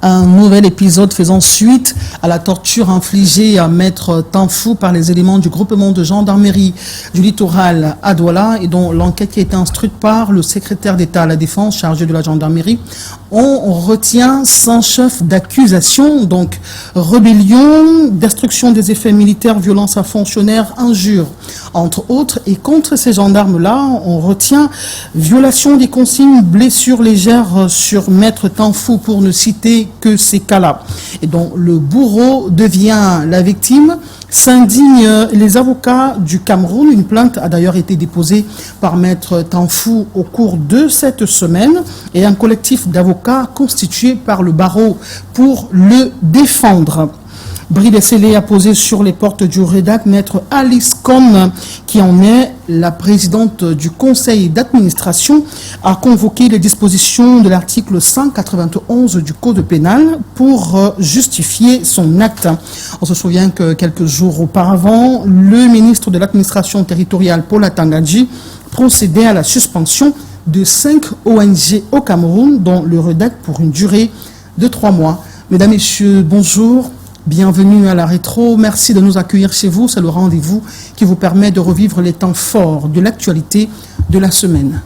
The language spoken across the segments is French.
Un nouvel épisode faisant suite à la torture infligée à Maître Tanfou par les éléments du groupement de gendarmerie du littoral à Douala et dont l'enquête qui a été instruite par le secrétaire d'État à la Défense chargé de la gendarmerie. On retient 100 chefs d'accusation, donc rébellion, destruction des effets militaires, violence à fonctionnaires, injures, entre autres. Et contre ces gendarmes-là, on retient violation des consignes, blessures légères sur Maître Tanfou, pour ne citer que ces cas-là. Et donc le bourreau devient la victime. S'indignent les avocats du Cameroun. Une plainte a d'ailleurs été déposée par Maître Tanfou au cours de cette semaine et un collectif d'avocats constitué par le barreau pour le défendre. Bride scellé a posé sur les portes du REDAC Maître Alice Cohn, qui en est la présidente du conseil d'administration, a convoqué les dispositions de l'article 191 du Code pénal pour justifier son acte. On se souvient que quelques jours auparavant, le ministre de l'administration territoriale, Paul Atangadji, procédait à la suspension de 5 ONG au Cameroun, dont le REDAC pour une durée de 3 mois. Mesdames, Messieurs, bonjour. Bienvenue à la Rétro. Merci de nous accueillir chez vous. C'est le rendez-vous qui vous permet de revivre les temps forts de l'actualité de la semaine.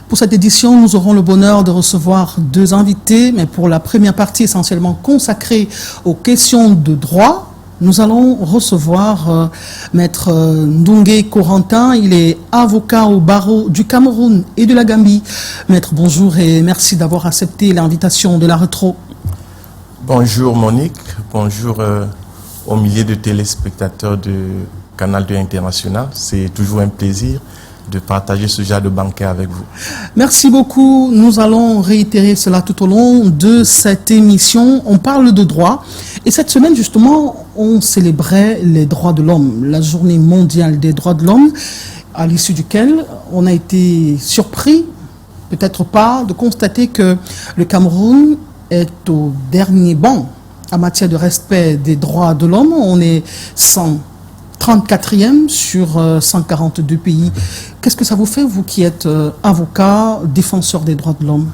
Pour cette édition, nous aurons le bonheur de recevoir 2 invités, mais pour la première partie essentiellement consacrée aux questions de droit, nous allons recevoir Maître Ndungé Corentin. Il est avocat au barreau du Cameroun et de la Gambie. Maître, bonjour et merci d'avoir accepté l'invitation de la Rétro. Bonjour Monique, bonjour aux milliers de téléspectateurs de Canal 2 International. C'est toujours un plaisir de partager ce genre de banquet avec vous. Merci beaucoup. Nous allons réitérer cela tout au long de cette émission. On parle de droit. Et cette semaine, justement, on célébrait les droits de l'homme, la journée mondiale des droits de l'homme, à l'issue duquel on a été surpris, peut-être pas, de constater que le Cameroun est au dernier banc en matière de respect des droits de l'homme. On est 134e sur 142 pays. Qu'est-ce que ça vous fait, vous qui êtes avocat, défenseur des droits de l'homme?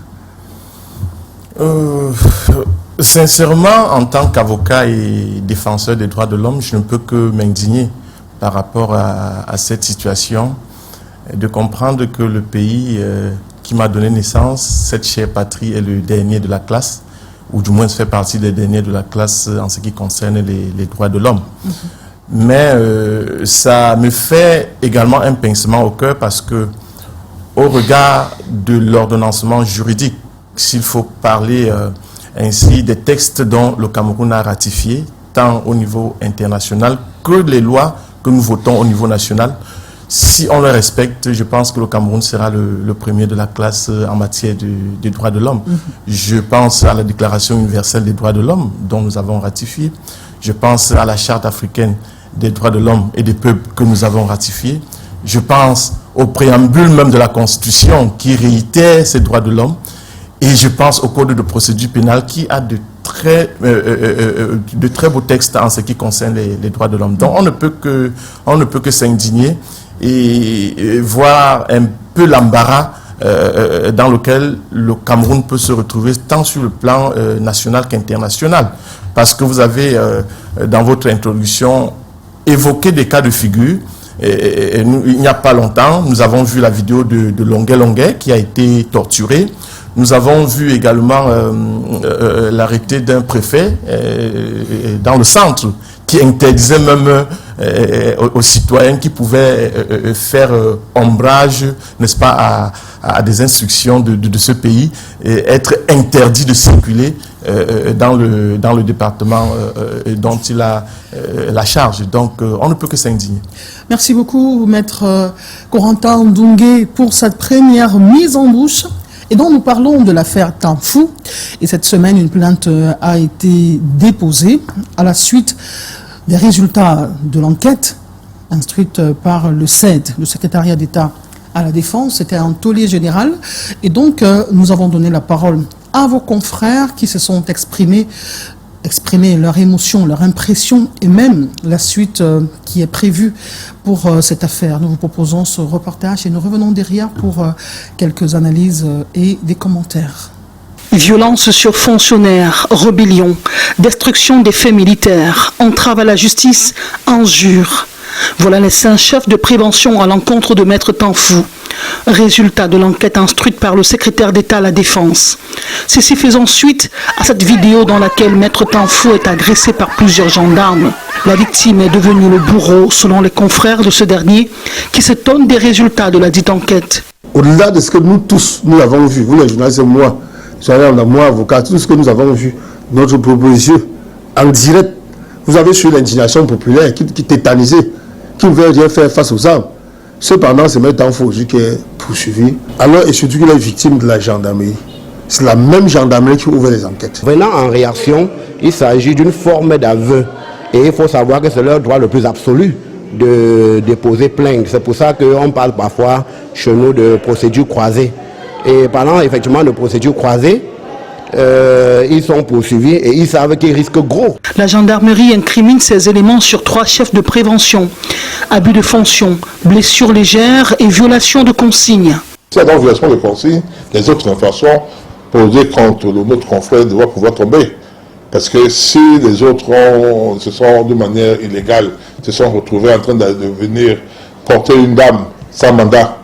Sincèrement, en tant qu'avocat et défenseur des droits de l'homme, je ne peux que m'indigner par rapport à cette situation, de comprendre que le pays qui m'a donné naissance, cette chère patrie, est le dernier de la classe, ou du moins fait partie des derniers de la classe en ce qui concerne les droits de l'homme. Mais ça me fait également un pincement au cœur parce que, au regard de l'ordonnancement juridique, s'il faut parler ainsi des textes dont le Cameroun a ratifié, tant au niveau international que les lois que nous votons au niveau national, si on les respecte, je pense que le Cameroun sera le premier de la classe en matière des droits de l'homme. Je pense à la Déclaration universelle des droits de l'homme dont nous avons ratifié. Je pense à la Charte africaine des droits de l'homme et des peuples que nous avons ratifié. Je pense au préambule même de la Constitution qui réitère ces droits de l'homme. Et je pense au Code de procédure pénale qui a de très beaux textes en ce qui concerne les droits de l'homme. Donc on ne peut que s'indigner et voir un peu l'embarras dans lequel le Cameroun peut se retrouver tant sur le plan national qu'international. Parce que vous avez, dans votre introduction, évoqué des cas de figure. Il n'y a pas longtemps, nous avons vu la vidéo de Longuet Longuet qui a été torturé. Nous avons vu également l'arrêté d'un préfet dans le centre qui interdisait même aux citoyens qui pouvaient faire ombrage, n'est-ce pas, à des instructions de ce pays, et être interdit de circuler dans le département dont il a la charge. Donc, on ne peut que s'indigner. Merci beaucoup, Maître Corentin Ndungue, pour cette première mise en bouche. Et donc, nous parlons de l'affaire Tanfou. Et cette semaine, une plainte a été déposée à la suite des résultats de l'enquête instruite par le SED, le secrétariat d'État à la Défense. C'était un tollé général. Et donc, nous avons donné la parole à vos confrères qui se sont exprimés leur émotion, leur impression et même la suite qui est prévue pour cette affaire. Nous vous proposons ce reportage et nous revenons derrière pour quelques analyses et des commentaires. Violence sur fonctionnaires, rébellion, destruction des faits militaires, entrave à la justice, injures. Voilà les 5 chefs de prévention à l'encontre de Maître Tanfou. Résultat de l'enquête instruite par le secrétaire d'État à la Défense. Ceci faisant suite à cette vidéo dans laquelle Maître Tanfou est agressé par plusieurs gendarmes. La victime est devenue le bourreau, selon les confrères de ce dernier, qui s'étonnent des résultats de la dite enquête. Au-delà de ce que nous tous, nous avons vu, vous les journalistes et moi, moi avocat, tout ce que nous avons vu, notre proposition, en direct, vous avez su l'indignation populaire qui tétanisait, qui ne veut rien faire face aux armes. Cependant, c'est M. Tanfou qui est poursuivi. Alors, et surtout qu'il est victime de la gendarmerie. C'est la même gendarmerie qui ouvre les enquêtes. Venant en réaction, il s'agit d'une forme d'aveu. Et il faut savoir que c'est leur droit le plus absolu de déposer plainte. C'est pour ça qu'on parle parfois chez nous de procédure croisée. Et parlant effectivement de procédure croisée, ils sont poursuivis et ils savent qu'ils risquent gros. La gendarmerie incrimine ces éléments sur 3 chefs de prévention. Abus de fonction, blessures légères et violation de consignes. Si il y a violation de consignes, les autres infractions posées contre notre confrère doivent pouvoir tomber. Parce que si les autres se sont de manière illégale, se sont retrouvés en train de venir porter une dame sans mandat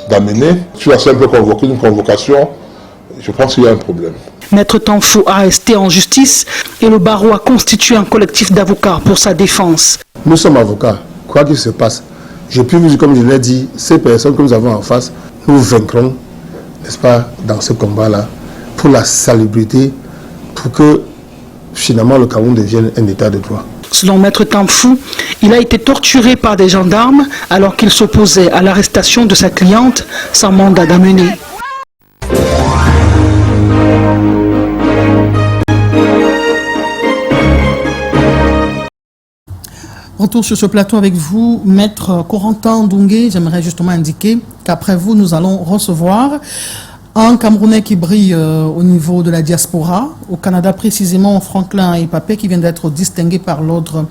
d'amener, tu as simple convoqué une convocation, je pense qu'il y a un problème. Maître Tanfou a resté en justice et le barreau a constitué un collectif d'avocats pour sa défense. Nous sommes avocats, quoi qu'il se passe. Je puis vous dire, comme je l'ai dit, ces personnes que nous avons en face, nous vaincrons, n'est-ce pas, dans ce combat-là, pour la salubrité, pour que finalement le Cameroun devienne un état de droit. Selon Maître Tanfou, il a été torturé par des gendarmes alors qu'il s'opposait à l'arrestation de sa cliente sans mandat d'amener. Retour sur ce plateau avec vous, Maître Corentin Ndungue. J'aimerais justement indiquer qu'après vous, nous allons recevoir un Camerounais qui brille au niveau de la diaspora, au Canada précisément, Franklin Ipapé, qui vient d'être distingué par l'ordre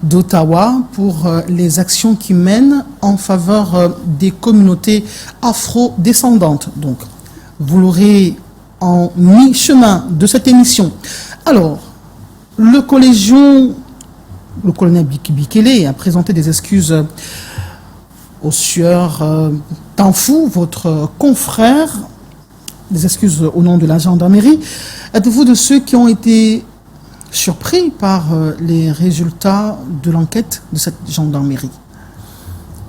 d'Ottawa pour les actions qu'il mène en faveur des communautés afro-descendantes. Donc, vous l'aurez en mi-chemin de cette émission. Alors, le colonel Bikele a présenté des excuses au sieur Tanfou, votre confrère, des excuses au nom de la gendarmerie. Êtes-vous de ceux qui ont été surpris par les résultats de l'enquête de cette gendarmerie?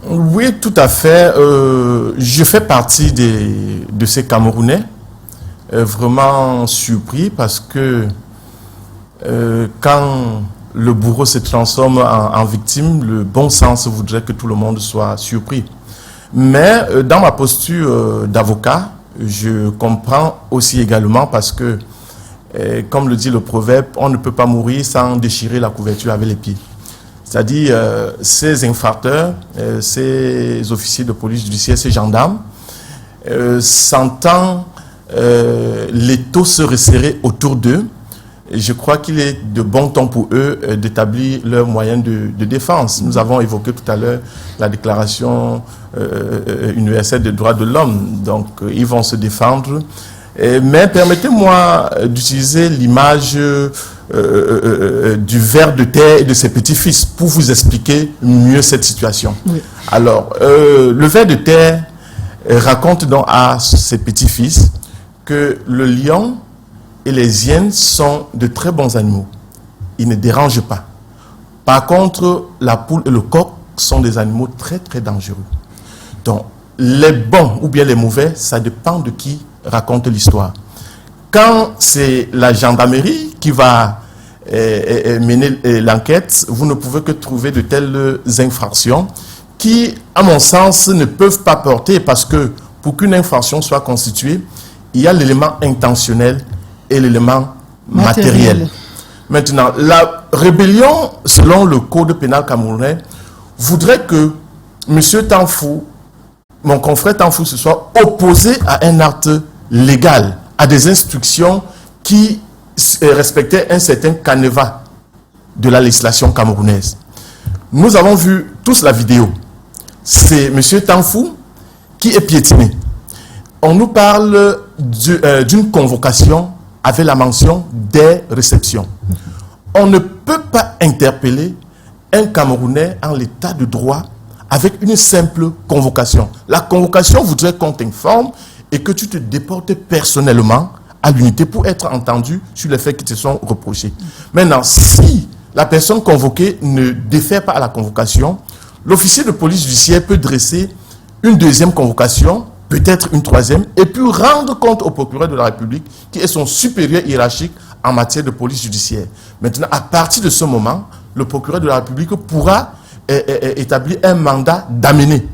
Oui, tout à fait. Je fais partie de ces Camerounais vraiment surpris parce que quand le bourreau se transforme en victime, le bon sens voudrait que tout le monde soit surpris. Mais dans ma posture d'avocat, je comprends aussi également parce que, comme le dit le proverbe, on ne peut pas mourir sans déchirer la couverture avec les pieds. C'est-à-dire, ces infracteurs, ces officiers de police judiciaire, ces gendarmes, sentant l'étau se resserrer autour d'eux, je crois qu'il est de bon ton pour eux d'établir leurs moyens de défense. Nous avons évoqué tout à l'heure la déclaration universelle des droits de l'homme. Donc, ils vont se défendre. Mais permettez-moi d'utiliser l'image du ver de terre et de ses petits-fils pour vous expliquer mieux cette situation. Oui. Alors, le ver de terre raconte donc à ses petits-fils que le lion et les hyènes sont de très bons animaux. Ils ne dérangent pas. Par contre, la poule et le coq sont des animaux très très dangereux. Donc, les bons ou bien les mauvais, ça dépend de qui raconte l'histoire. Quand c'est la gendarmerie qui va mener l'enquête, vous ne pouvez que trouver de telles infractions qui, à mon sens, ne peuvent pas porter, parce que pour qu'une infraction soit constituée, il y a l'élément intentionnel et l'élément matériel. Maintenant, la rébellion, selon le code pénal camerounais, voudrait que M. Tanfou, mon confrère Tanfou, se soit opposé à un acte légal, à des instructions qui respectaient un certain canevas de la législation camerounaise. Nous avons vu tous la vidéo. C'est M. Tanfou qui est piétiné. On nous parle d'une convocation avec la mention des réceptions. On ne peut pas interpeller un Camerounais en l'état de droit avec une simple convocation. La convocation voudrait qu'on t'informe et que tu te déportes personnellement à l'unité pour être entendu sur les faits qui te sont reprochés. Maintenant, si la personne convoquée ne défère pas à la convocation, l'officier de police judiciaire peut dresser une deuxième convocation, peut-être une troisième, et puis rendre compte au procureur de la République, qui est son supérieur hiérarchique en matière de police judiciaire. Maintenant, à partir de ce moment, le procureur de la République pourra établir un mandat d'amener,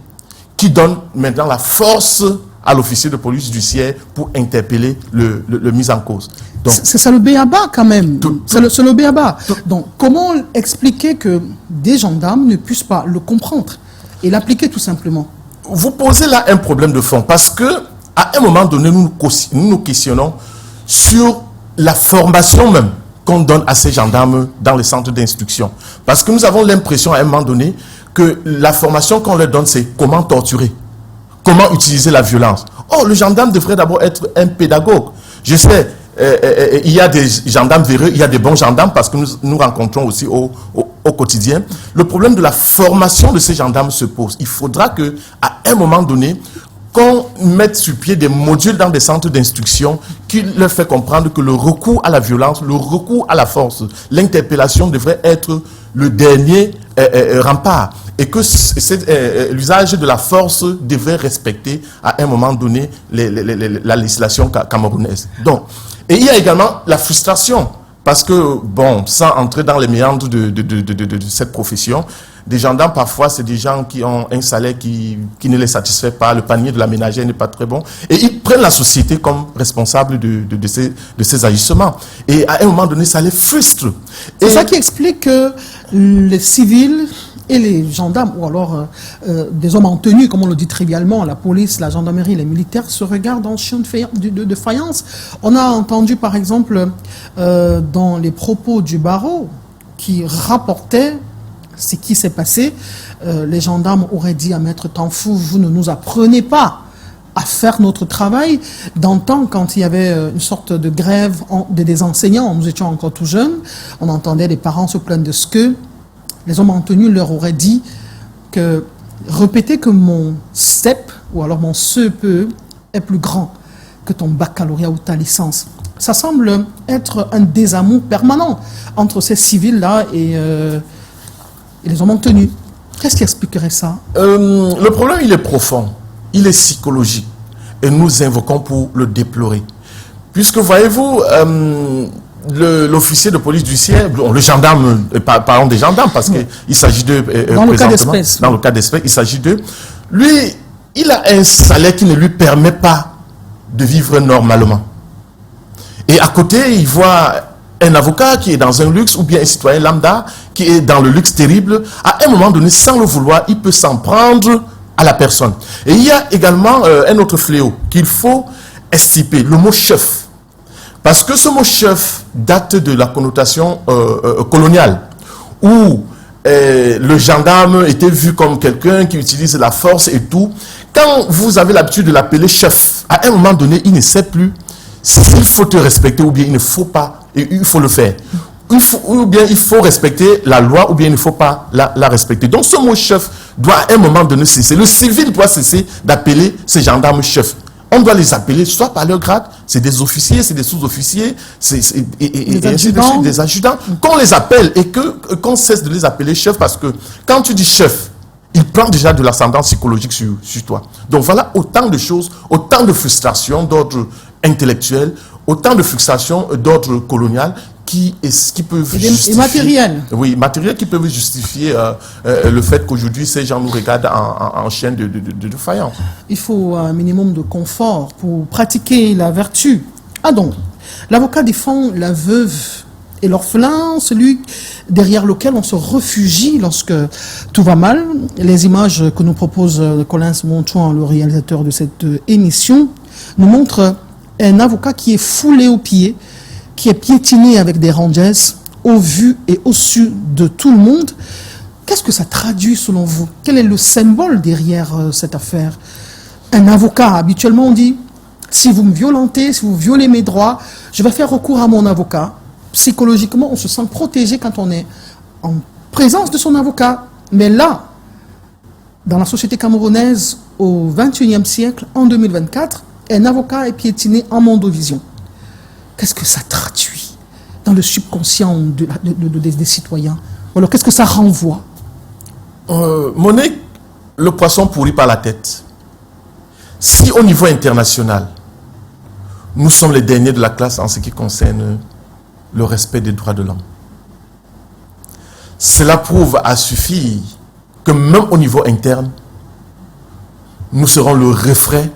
qui donne maintenant la force à l'officier de police judiciaire pour interpeller le mis en cause. C'est le b.a.-ba quand même. C'est le b.a.-ba. Donc, comment expliquer que des gendarmes ne puissent pas le comprendre et l'appliquer tout simplement? Vous posez là un problème de fond, parce que à un moment donné, nous nous questionnons sur la formation même qu'on donne à ces gendarmes dans les centres d'instruction. Parce que nous avons l'impression à un moment donné que la formation qu'on leur donne, c'est comment torturer, comment utiliser la violence. Oh, le gendarme devrait d'abord être un pédagogue. Je sais, il y a des gendarmes véreux, il y a des bons gendarmes, parce que nous rencontrons aussi au quotidien. Le problème de la formation de ces gendarmes se pose. Il faudra qu'à un moment donné, qu'on mette sur pied des modules dans des centres d'instruction qui leur fait comprendre que le recours à la violence, le recours à la force, l'interpellation devrait être le dernier rempart, et que l'usage de la force devrait respecter à un moment donné la législation camerounaise. Donc, et il y a également la frustration, parce que, bon, sans entrer dans les méandres de cette profession, des gendarmes, parfois, c'est des gens qui ont un salaire qui ne les satisfait pas, le panier de la ménagère n'est pas très bon, et ils prennent la société comme responsable de ces agissements. Et à un moment donné, ça les frustre. C'est ça qui explique que les civils et les gendarmes, ou alors des hommes en tenue, comme on le dit trivialement, la police, la gendarmerie, les militaires, se regardent en chien de faïence. On a entendu, par exemple, dans les propos du barreau, qui rapportait ce qui s'est passé, les gendarmes auraient dit à Maître Tanfou, vous ne nous apprenez pas à faire notre travail. D'antan, quand il y avait une sorte de grève des enseignants, nous étions encore tout jeunes, on entendait des parents se plaindre de ce que les hommes en tenue leur auraient dit que répéter que mon CEP ou alors mon CEPE est plus grand que ton baccalauréat ou ta licence. Ça semble être un désamour permanent entre ces civils-là et les hommes en tenue. Qu'est-ce qui expliquerait ça? Le problème, il est profond, il est psychologique, et nous invoquons pour le déplorer. Puisque, voyez-vous, l'officier de police judiciaire, le gendarme, parlons des gendarmes, parce qu'il s'agit d'eux dans le cas d'espèce. Dans le cas d'espèce, il s'agit d'eux. Lui, il a un salaire qui ne lui permet pas de vivre normalement. Et à côté, il voit un avocat qui est dans un luxe, ou bien un citoyen lambda qui est dans le luxe terrible. À un moment donné, sans le vouloir, il peut s'en prendre à la personne. Et il y a également un autre fléau qu'il faut extirper, le mot chef. Parce que ce mot chef date de la connotation coloniale, où le gendarme était vu comme quelqu'un qui utilise la force et tout. Quand vous avez l'habitude de l'appeler chef, à un moment donné, il ne sait plus s'il faut te respecter ou bien il ne faut pas, et il faut le faire. Ou bien il faut respecter la loi ou bien il ne faut pas la respecter. Donc ce mot chef doit à un moment donné cesser. Le civil doit cesser d'appeler ces gendarmes chefs. On doit les appeler soit par leur grade, c'est des officiers, c'est des sous-officiers, et ainsi de suite, des adjudants. Qu'on les appelle et qu'on cesse de les appeler chefs, parce que quand tu dis chef, il prend déjà de l'ascendant psychologique sur toi. Donc voilà autant de choses, autant de frustrations d'ordre intellectuel, autant de frustrations d'ordre colonial qui peuvent justifier... Et matériel. Oui, matériel qui peuvent justifier le fait qu'aujourd'hui, ces gens nous regardent en chaîne de faïence. Il faut un minimum de confort pour pratiquer la vertu. Ah donc, l'avocat défend la veuve et l'orphelin, celui derrière lequel on se réfugie lorsque tout va mal. Les images que nous propose Collins Montouan, le réalisateur de cette émission, nous montrent un avocat qui est foulé aux pieds, qui est piétiné avec des rangers, au vu et au su de tout le monde. Qu'est-ce que ça traduit selon vous? Quel est le symbole derrière cette affaire? Un avocat, habituellement on dit, si vous me violentez, si vous violez mes droits, je vais faire recours à mon avocat. Psychologiquement, on se sent protégé quand on est en présence de son avocat. Mais là, dans la société camerounaise, au XXIe siècle, en 2024, un avocat est piétiné en mondovision. Qu'est-ce que ça traduit dans le subconscient des citoyens? Alors, qu'est-ce que ça renvoie? Monet, le poisson pourri par la tête. Si au niveau international, nous sommes les derniers de la classe en ce qui concerne le respect des droits de l'homme, cela prouve à suffire que même au niveau interne, nous serons le reflet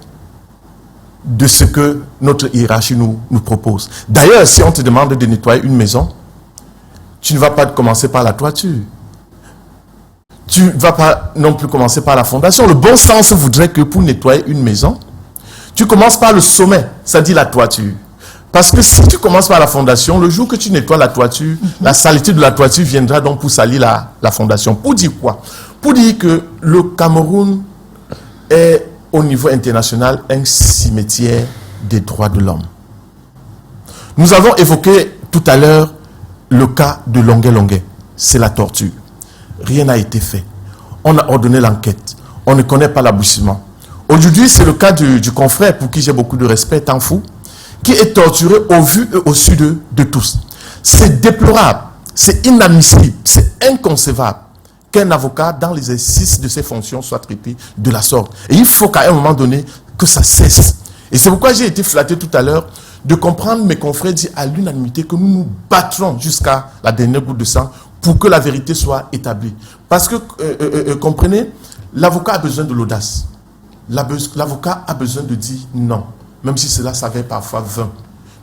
de ce que notre hiérarchie nous propose. D'ailleurs, si on te demande de nettoyer une maison, tu ne vas pas commencer par la toiture. Tu ne vas pas non plus commencer par la fondation. Le bon sens voudrait que pour nettoyer une maison, tu commences par le sommet, c'est-à-dire la toiture. Parce que si tu commences par la fondation, le jour que tu nettoies la toiture, la saleté de la toiture viendra donc pour salir la fondation. Pour dire quoi? Pour dire que le Cameroun est au niveau international un cimetière des droits de l'homme. Nous avons évoqué tout à l'heure le cas de Longuet. C'est la torture. Rien n'a été fait. On a ordonné l'enquête. On ne connaît pas l'aboutissement. Aujourd'hui, c'est le cas du confrère, pour qui j'ai beaucoup de respect, Tanfou, qui est torturé au vu et au su de tous. C'est déplorable, c'est inadmissible, c'est inconcevable qu'un avocat, dans l'exercice de ses fonctions, soit traité de la sorte. Et il faut qu'à un moment donné, que ça cesse. Et c'est pourquoi j'ai été flatté tout à l'heure de comprendre mes confrères dire à l'unanimité que nous nous battrons jusqu'à la dernière goutte de sang pour que la vérité soit établie. Parce que, comprenez, l'avocat a besoin de l'audace. L'avocat a besoin de dire non, même si cela s'avère parfois vain.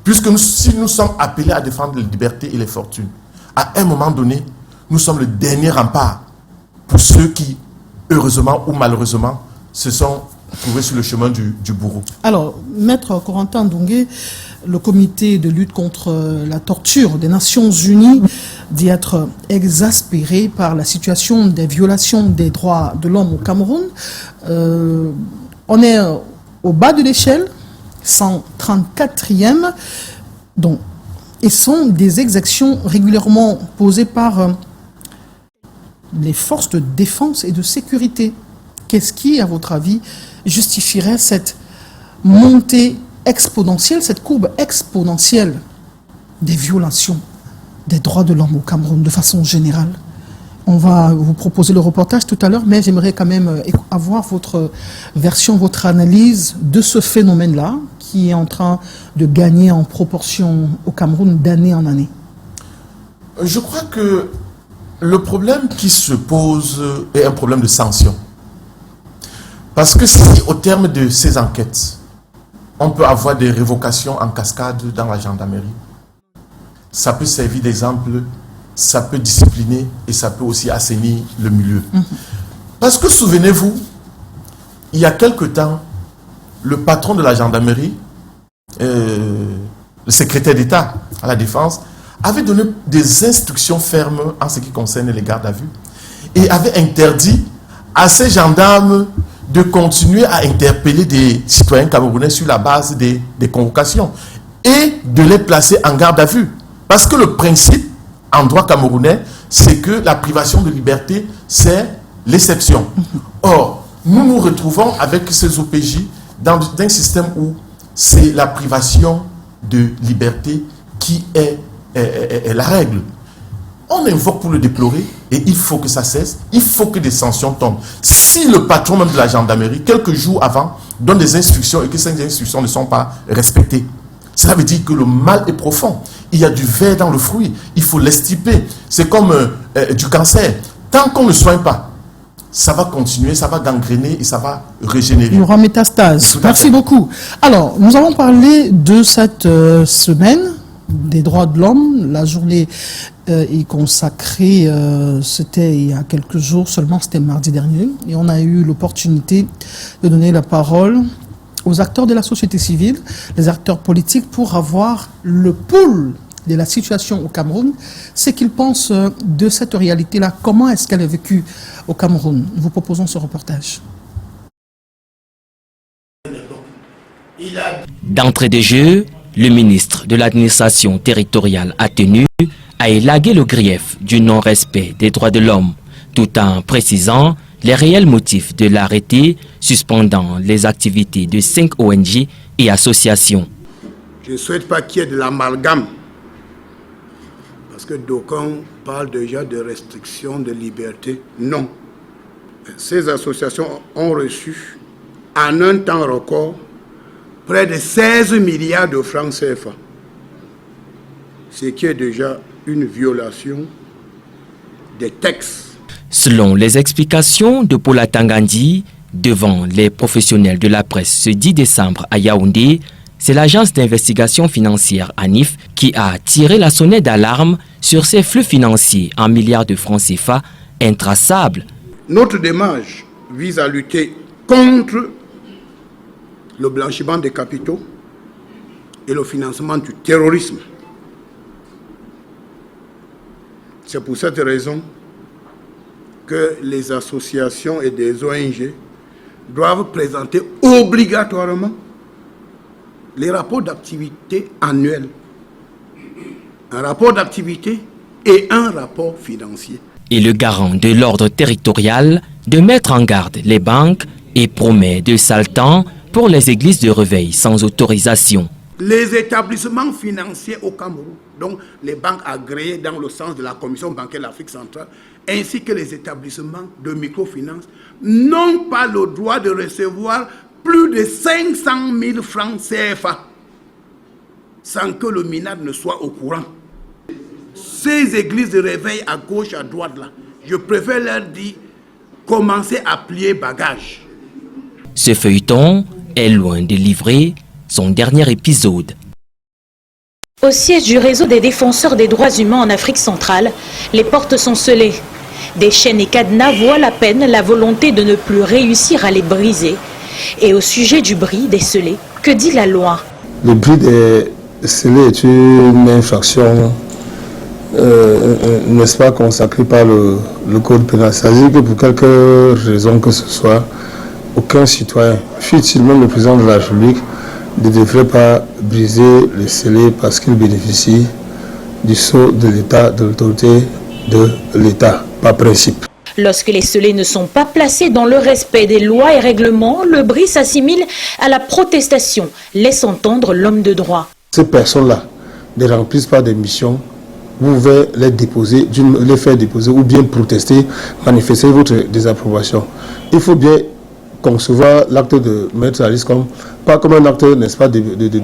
Puisque si nous sommes appelés à défendre les libertés et les fortunes, à un moment donné, nous sommes le dernier rempart pour ceux qui, heureusement ou malheureusement, se sont trouvés sur le chemin du bourreau. Alors, Maître Corentin Ndongue, le comité de lutte contre la torture des Nations Unies dit être exaspéré par la situation des violations des droits de l'homme au Cameroun. On est au bas de l'échelle, 134e, donc, et sont des exactions régulièrement posées par les forces de défense et de sécurité. Qu'est-ce qui, à votre avis, justifierait cette montée exponentielle, cette courbe exponentielle des violations des droits de l'homme au Cameroun de façon générale? On va vous proposer le reportage tout à l'heure, mais j'aimerais quand même avoir votre version, votre analyse de ce phénomène-là qui est en train de gagner en proportion au Cameroun d'année en année. Je crois que le problème qui se pose est un problème de sanction. Parce que si, au terme de ces enquêtes, on peut avoir des révocations en cascade dans la gendarmerie, ça peut servir d'exemple, ça peut discipliner et ça peut aussi assainir le milieu. Parce que souvenez-vous, il y a quelque temps, le patron de la gendarmerie, le secrétaire d'État à la Défense, avait donné des instructions fermes en ce qui concerne les gardes à vue et avait interdit à ces gendarmes de continuer à interpeller des citoyens camerounais sur la base des convocations et de les placer en garde à vue. Parce que le principe en droit camerounais, c'est que la privation de liberté, c'est l'exception. Or, nous nous retrouvons avec ces OPJ dans un système où c'est la privation de liberté qui est la règle. On invoque pour le déplorer et il faut que ça cesse, il faut que des sanctions tombent. Si le patron même de la gendarmerie, quelques jours avant, donne des instructions et que ces instructions ne sont pas respectées, cela veut dire que le mal est profond. Il y a du ver dans le fruit, il faut l'extirper. C'est comme du cancer. Tant qu'on ne soigne pas, ça va continuer, ça va gangréner et ça va régénérer. Il y aura métastase. Merci beaucoup. Alors, nous avons parlé de cette semaine des droits de l'homme. La journée est consacrée, c'était il y a quelques jours seulement, c'était mardi dernier. Et on a eu l'opportunité de donner la parole aux acteurs de la société civile, les acteurs politiques, pour avoir le pouls de la situation au Cameroun, ce qu'ils pensent de cette réalité-là. Comment est-ce qu'elle est vécue au Cameroun? Nous vous proposons ce reportage. D'entrée de jeu, le ministre de l'administration territoriale a tenu à élaguer le grief du non-respect des droits de l'homme, tout en précisant les réels motifs de l'arrêté suspendant les activités de 5 ONG et associations. Je ne souhaite pas qu'il y ait de l'amalgame, parce que d'aucuns parlent déjà de restrictions de liberté. Non. Ces associations ont reçu, en un temps record, près de 16 milliards de francs CFA, ce qui est déjà une violation des textes. Selon les explications de Paula Tangandi, devant les professionnels de la presse ce 10 décembre à Yaoundé, c'est l'agence d'investigation financière ANIF qui a tiré la sonnette d'alarme sur ces flux financiers en milliards de francs CFA intraçables. Notre démarche vise à lutter contre le blanchiment des capitaux et le financement du terrorisme. C'est pour cette raison que les associations et des ONG doivent présenter obligatoirement les rapports d'activité annuels. Un rapport d'activité et un rapport financier. Et le garant de l'ordre territorial de mettre en garde les banques et promet de sale temps pour les églises de réveil sans autorisation. Les établissements financiers au Cameroun, donc les banques agréées dans le sens de la Commission bancaire de l'Afrique centrale, ainsi que les établissements de microfinance, n'ont pas le droit de recevoir plus de 500 000 francs CFA sans que le MINAD ne soit au courant. Ces églises de réveil à gauche, à droite, là, je préfère leur dire, commencez à plier bagage. Ce feuilleton est loin de livrer son dernier épisode. Au siège du réseau des défenseurs des droits humains en Afrique centrale, les portes sont scellées. Des chaînes et cadenas voient à peine la volonté de ne plus réussir à les briser. Et au sujet du bris des scellés, que dit la loi? Le bris des scellés est une infraction, n'est-ce pas, consacrée par le code pénal. C'est-à-dire que pour quelque raison que ce soit, aucun citoyen, fût-il même le président de la République, ne devrait pas briser les scellés parce qu'il bénéficie du sceau de l'État, de l'autorité de l'État, par principe. Lorsque les scellés ne sont pas placés dans le respect des lois et règlements, le bris s'assimile à la protestation, laisse entendre l'homme de droit. Ces personnes-là ne remplissent pas des missions, vous pouvez les déposer, les faire déposer ou bien protester, manifester votre désapprobation. Il faut bien concevoir l'acte de mettre à risque pas comme un acte, n'est-ce pas, de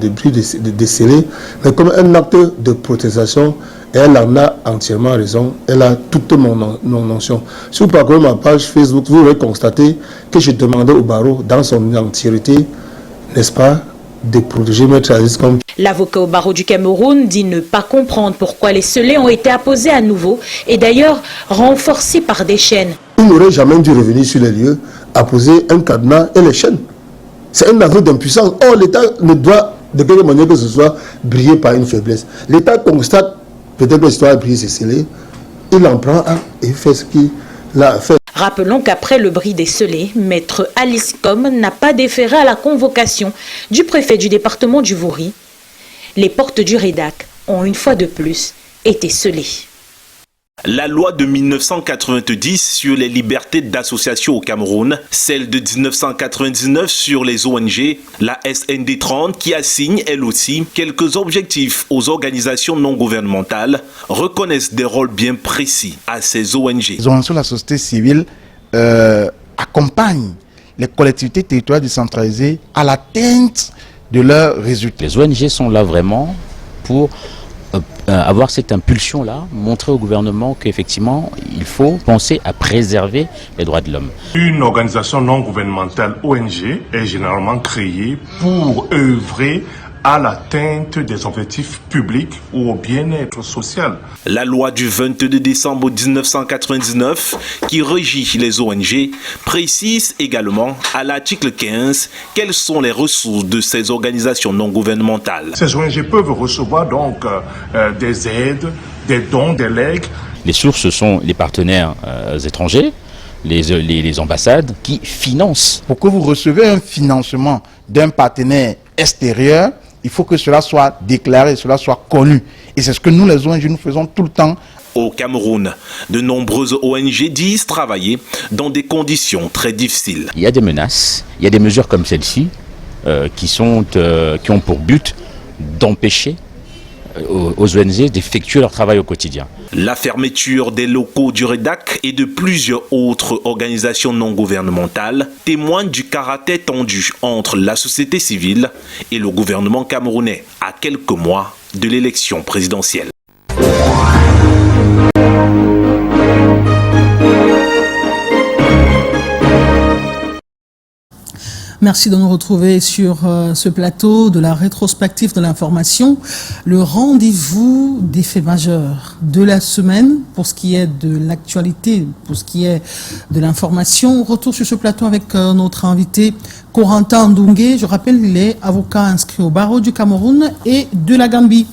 bris de scellés, mais comme un acte de protestation. Et elle en a entièrement raison, elle a toute mon notion. Si vous parcourez ma page Facebook, vous aurez constaté que j'ai demandé au barreau, dans son entièreté, n'est-ce pas, de protéger Maître Aziz comme... L'avocat au barreau du Cameroun dit ne pas comprendre pourquoi les scellés ont été apposés à nouveau et d'ailleurs renforcés par des chaînes. Il n'aurait jamais dû revenir sur les lieux, apposer un cadenas et les chaînes. C'est un aveu d'impuissance. Or, l'État ne doit, de quelque manière que ce soit, briller par une faiblesse. L'État constate peut-être que l'histoire a brillé ses scellés, il en prend un et fait ce qu'il a fait. Rappelons qu'après le bris des scellés, Maître Alice Com n'a pas déféré à la convocation du préfet du département du Vouri. Les portes du Rédac ont une fois de plus été scellées. La loi de 1990 sur les libertés d'association au Cameroun, celle de 1999 sur les ONG, la SND 30 qui assigne elle aussi quelques objectifs aux organisations non gouvernementales, reconnaissent des rôles bien précis à ces ONG. Les organisations de la société civile accompagnent les collectivités territoriales décentralisées à l'atteinte de leurs résultats. Les ONG sont là vraiment pour avoir cette impulsion-là, montrer au gouvernement qu'effectivement, il faut penser à préserver les droits de l'homme. Une organisation non gouvernementale ONG est généralement créée pour œuvrer à l'atteinte des objectifs publics ou au bien-être social. La loi du 22 décembre 1999 qui régit les ONG précise également à l'article 15 quelles sont les ressources de ces organisations non gouvernementales. Ces ONG peuvent recevoir donc des aides, des dons, des legs. Les sources, ce sont les partenaires étrangers, les ambassades qui financent. Pour que vous recevez un financement d'un partenaire extérieur, il faut que cela soit déclaré, cela soit connu. Et c'est ce que nous, les ONG, nous faisons tout le temps. Au Cameroun, de nombreuses ONG disent travailler dans des conditions très difficiles. Il y a des menaces, il y a des mesures comme celle-ci qui ont pour but d'empêcher aux ONG d'effectuer leur travail au quotidien. La fermeture des locaux du REDAC et de plusieurs autres organisations non gouvernementales témoigne du caractère tendu entre la société civile et le gouvernement camerounais à quelques mois de l'élection présidentielle. Merci de nous retrouver sur ce plateau de la rétrospective de l'information, le rendez-vous des faits majeurs de la semaine pour ce qui est de l'actualité, pour ce qui est de l'information. Retour sur ce plateau avec notre invité Corentin Ndungue. Je rappelle, il est avocat inscrit au barreau du Cameroun et de la Gambie.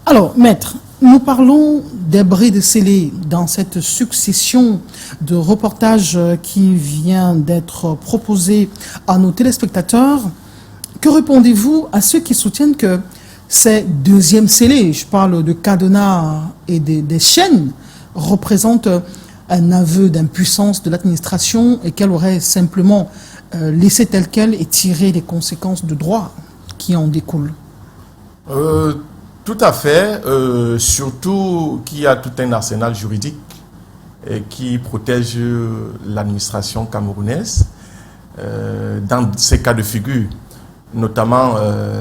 Alors, maître, nous parlons des brides scellées dans cette succession de reportages qui vient d'être proposé à nos téléspectateurs. Que répondez-vous à ceux qui soutiennent que ces deuxièmes scellés, je parle de cadenas et des chaînes, représentent un aveu d'impuissance de l'administration et qu'elle aurait simplement laissé tel quel et tiré les conséquences de droit qui en découlent? Tout à fait, surtout qu'il y a tout un arsenal juridique qui protège l'administration camerounaise dans ces cas de figure, notamment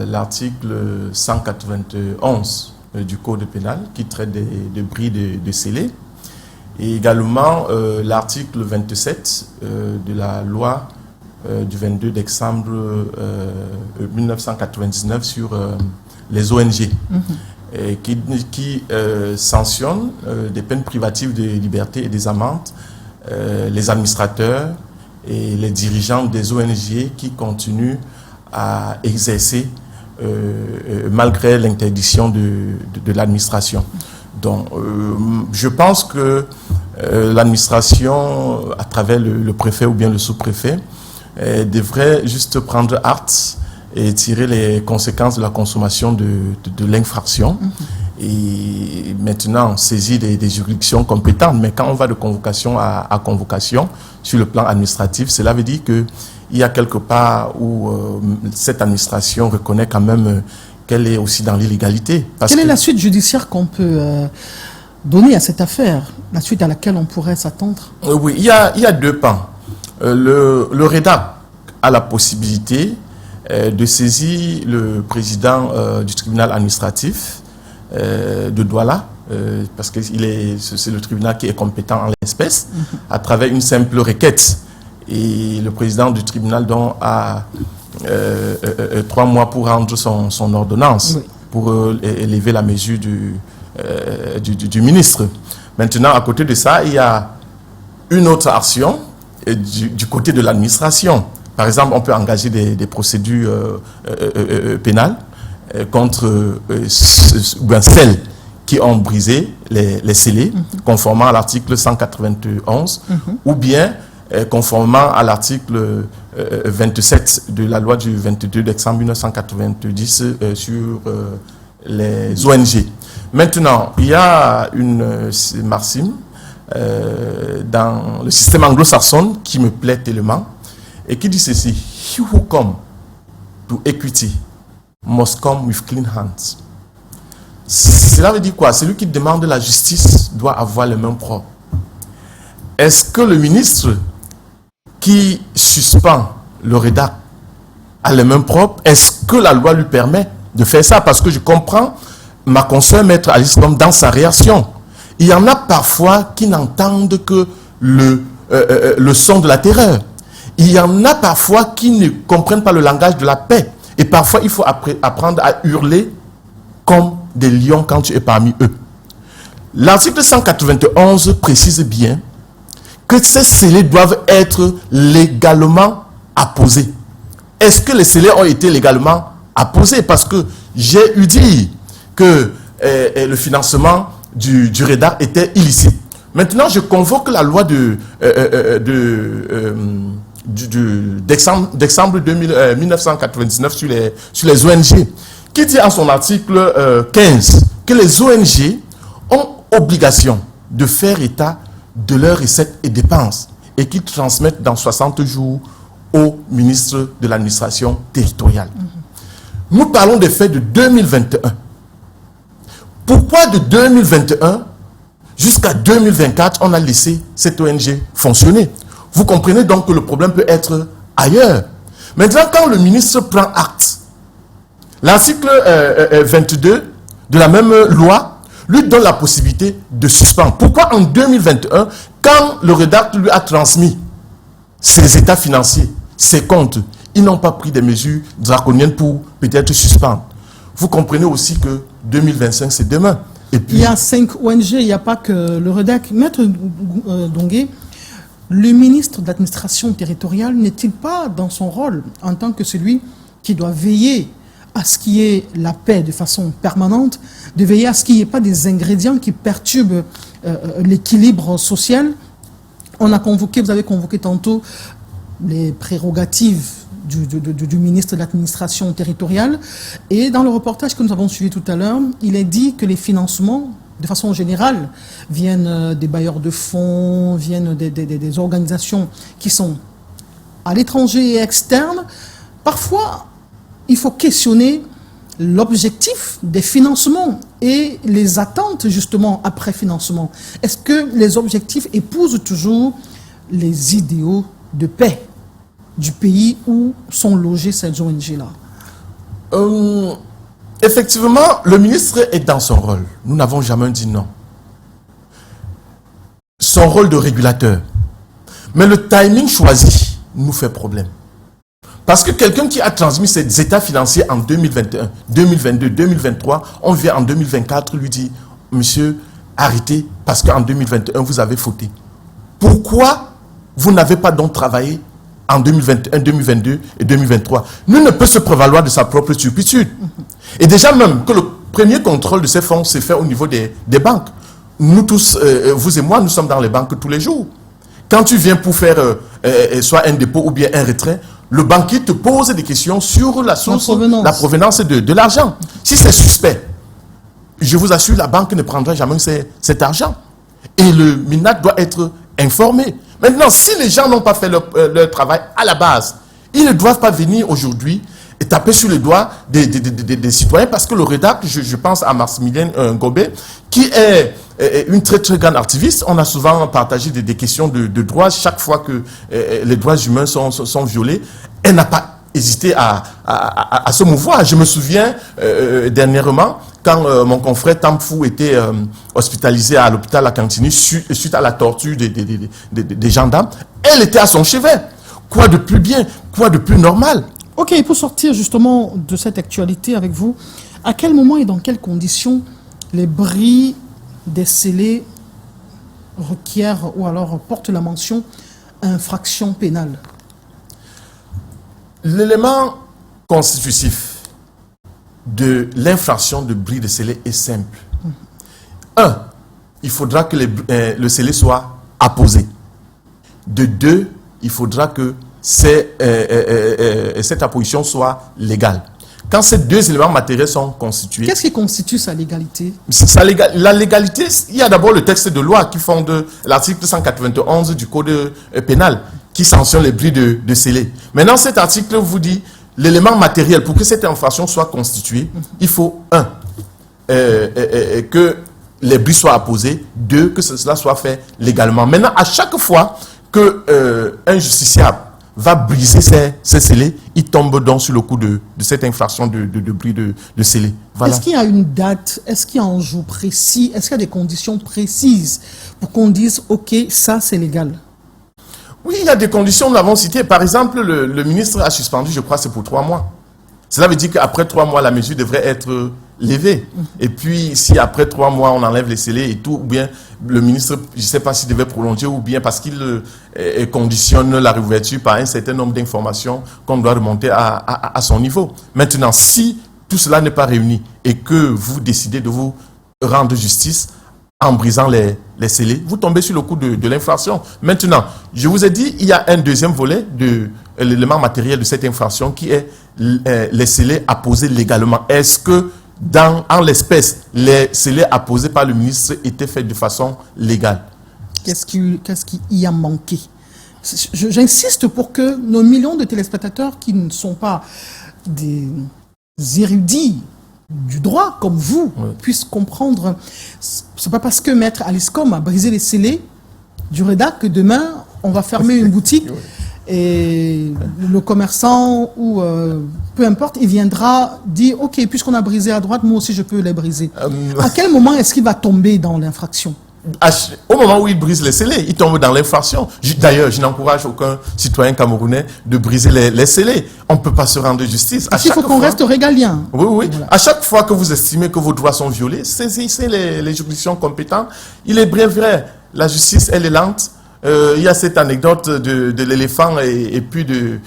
l'article 191 du Code pénal qui traite de brides de scellés, et également l'article 27 de la loi du 22 décembre 1999 sur les ONG, et qui sanctionne des peines privatives de liberté et des amendes les administrateurs et les dirigeants des ONG qui continuent à exercer malgré l'interdiction de l'administration. Donc, je pense que l'administration, à travers le préfet ou bien le sous-préfet, devrait juste prendre acte et tirer les conséquences de la consommation de l'infraction. Et maintenant saisir des juridictions compétentes. Mais quand on va de convocation à convocation sur le plan administratif, cela veut dire qu'il y a quelque part où cette administration reconnaît quand même qu'elle est aussi dans l'illégalité. Quelle est la suite judiciaire qu'on peut donner à cette affaire, la suite à laquelle on pourrait s'attendre? Oui, il y a deux pans. Le REDAC a la possibilité de saisir le président du tribunal administratif de Douala, parce que c'est le tribunal qui est compétent en l'espèce, à travers une simple requête. Et le président du tribunal donc a 3 mois pour rendre son ordonnance, pour élever la mesure du ministre. Maintenant, à côté de ça, il y a une autre action du côté de l'administration. Par exemple, on peut engager des procédures pénales contre celles qui ont brisé les scellés, conformément à l'article 191, ou bien conformément à l'article 27 de la loi du 22 décembre 1990 sur les ONG. Maintenant, il y a une maxime dans le système anglo-saxon qui me plaît tellement et qui dit ceci: He who come to equity must come with clean hands. Cela veut dire quoi? Celui qui demande la justice doit avoir les mains propres. Est-ce que le ministre qui suspend le rédac a les mains propres? Est-ce que la loi lui permet de faire ça? Parce que je comprends ma consoeur maître Alice Lom dans sa réaction. Il y en a parfois qui n'entendent que le son de la terreur. Il y en a parfois qui ne comprennent pas le langage de la paix. Et parfois, il faut apprendre à hurler comme des lions quand tu es parmi eux. L'article 191 précise bien que ces scellés doivent être légalement apposés. Est-ce que les scellés ont été légalement apposés? Parce que j'ai eu dit que le financement du REDAC était illicite. Maintenant, je convoque la loi d'exemple 1999 sur les ONG, qui dit en son article 15 que les ONG ont obligation de faire état de leurs recettes et dépenses et qu'ils transmettent dans 60 jours au ministre de l'administration territoriale. Nous parlons des faits de 2021. Pourquoi de 2021 jusqu'à 2024, on a laissé cette ONG fonctionner? Vous comprenez donc que le problème peut être ailleurs. Maintenant, quand le ministre prend acte, l'article 22 de la même loi lui donne la possibilité de suspendre. Pourquoi en 2021, quand le rédacteur lui a transmis ses états financiers, ses comptes, ils n'ont pas pris des mesures draconiennes pour peut-être suspendre? Vous comprenez aussi que 2025, c'est demain. Et puis, il y a 5 ONG, il n'y a pas que le REDAC. Maître Dongué, le ministre de l'administration territoriale n'est-il pas dans son rôle en tant que celui qui doit veiller à ce qu'il y ait la paix de façon permanente, de veiller à ce qu'il n'y ait pas des ingrédients qui perturbent l'équilibre social? On a convoqué, vous avez convoqué tantôt les prérogatives du ministre de l'administration territoriale, et dans le reportage que nous avons suivi tout à l'heure, il est dit que les financements, de façon générale, viennent des bailleurs de fonds, viennent des organisations qui sont à l'étranger et externes. Parfois, il faut questionner l'objectif des financements et les attentes justement après financement. Est-ce que les objectifs épousent toujours les idéaux de paix du pays où sont logées ces ONG-là? Effectivement, le ministre est dans son rôle. Nous n'avons jamais dit non. Son rôle de régulateur. Mais le timing choisi nous fait problème. Parce que quelqu'un qui a transmis ses états financiers en 2021, 2022, 2023, on vient en 2024 lui dit: monsieur, arrêtez parce qu'en 2021, vous avez fauté. Pourquoi vous n'avez pas donc travaillé en 2021, 2022 et 2023? Nul ne peut se prévaloir de sa propre turpitude. Et déjà même que le premier contrôle de ces fonds s'est fait au niveau des banques. Nous tous, vous et moi, nous sommes dans les banques tous les jours. Quand tu viens pour faire soit un dépôt ou bien un retrait, le banquier te pose des questions sur la source, la provenance de l'argent. Si c'est suspect, je vous assure, la banque ne prendra jamais cet argent. Et le MINAT doit être informé. Maintenant, si les gens n'ont pas fait leur travail à la base, ils ne doivent pas venir aujourd'hui et taper sur les doigts des citoyens, parce que le REDAC, je pense à Maximilienne Ngobé, qui est une très très grande activiste. On a souvent partagé des questions de droits. Chaque fois que les droits humains sont violés, elle n'a pas hésité à se mouvoir. Je me souviens dernièrement, quand mon confrère Tamfou était hospitalisé à l'hôpital à Cantini suite à la torture des gendarmes, elle était à son chevet. Quoi de plus bien, quoi de plus normal? Ok, pour sortir justement de cette actualité avec vous, à quel moment et dans quelles conditions les bris des scellés requièrent ou alors portent la mention infraction pénale? L'élément constitutif de l'infraction de bris de scellé est simple. 1, il faudra que le scellé soit apposé. De 2, il faudra que cette apposition soit légale. quand ces deux éléments matériels sont constitués... Qu'est-ce qui constitue sa légalité? La légalité, il y a d'abord le texte de loi qui fonde l'article 191 du Code pénal, qui sanctionne les bris de scellés. Maintenant, cet article vous dit, l'élément matériel, pour que cette infraction soit constituée, il faut, que les bris soient apposés, 2, que cela soit fait légalement. Maintenant, à chaque fois qu'un justiciable va briser ces scellés, il tombe donc sur le coup de cette infraction de bris de scellés. Voilà. Est-ce qu'il y a une date, est-ce qu'il y a un jour précis, est-ce qu'il y a des conditions précises pour qu'on dise, OK, ça c'est légal? Oui, il y a des conditions, nous l'avons cité. Par exemple, le ministre a suspendu, je crois, c'est pour 3 mois. Cela veut dire qu'après 3 mois, la mesure devrait être levée. Et puis, si après 3 mois, on enlève les scellés et tout, ou bien le ministre, je ne sais pas s'il devait prolonger, ou bien parce qu'il conditionne la réouverture par un certain nombre d'informations qu'on doit remonter à son niveau. Maintenant, si tout cela n'est pas réuni et que vous décidez de vous rendre justice en brisant les scellés, vous tombez sur le coup de l'infraction. Maintenant, je vous ai dit, il y a un deuxième volet de l'élément matériel de cette infraction qui est les scellés apposés légalement. Est-ce que, en l'espèce, les scellés apposés par le ministre étaient faits de façon légale? Qu'est-ce qui y a manqué? J'insiste pour que nos millions de téléspectateurs qui ne sont pas des érudits du droit, comme vous, puissent comprendre. C'est pas parce que Maître Aliscom a brisé les scellés du REDAC que demain, on va fermer une boutique et le commerçant ou peu importe, il viendra dire, OK, puisqu'on a brisé à droite, moi aussi je peux les briser. À quel moment est-ce qu'il va tomber dans l'infraction? Au moment où il brise les scellés, il tombe dans l'infraction. D'ailleurs, je n'encourage aucun citoyen camerounais de briser les scellés. On ne peut pas se rendre justice. Il faut qu'on reste régalien. Oui. Voilà. À chaque fois que vous estimez que vos droits sont violés, saisissez les juridictions compétentes. Il est bien vrai, la justice, elle est lente. Il y a cette anecdote de l'éléphant et puis de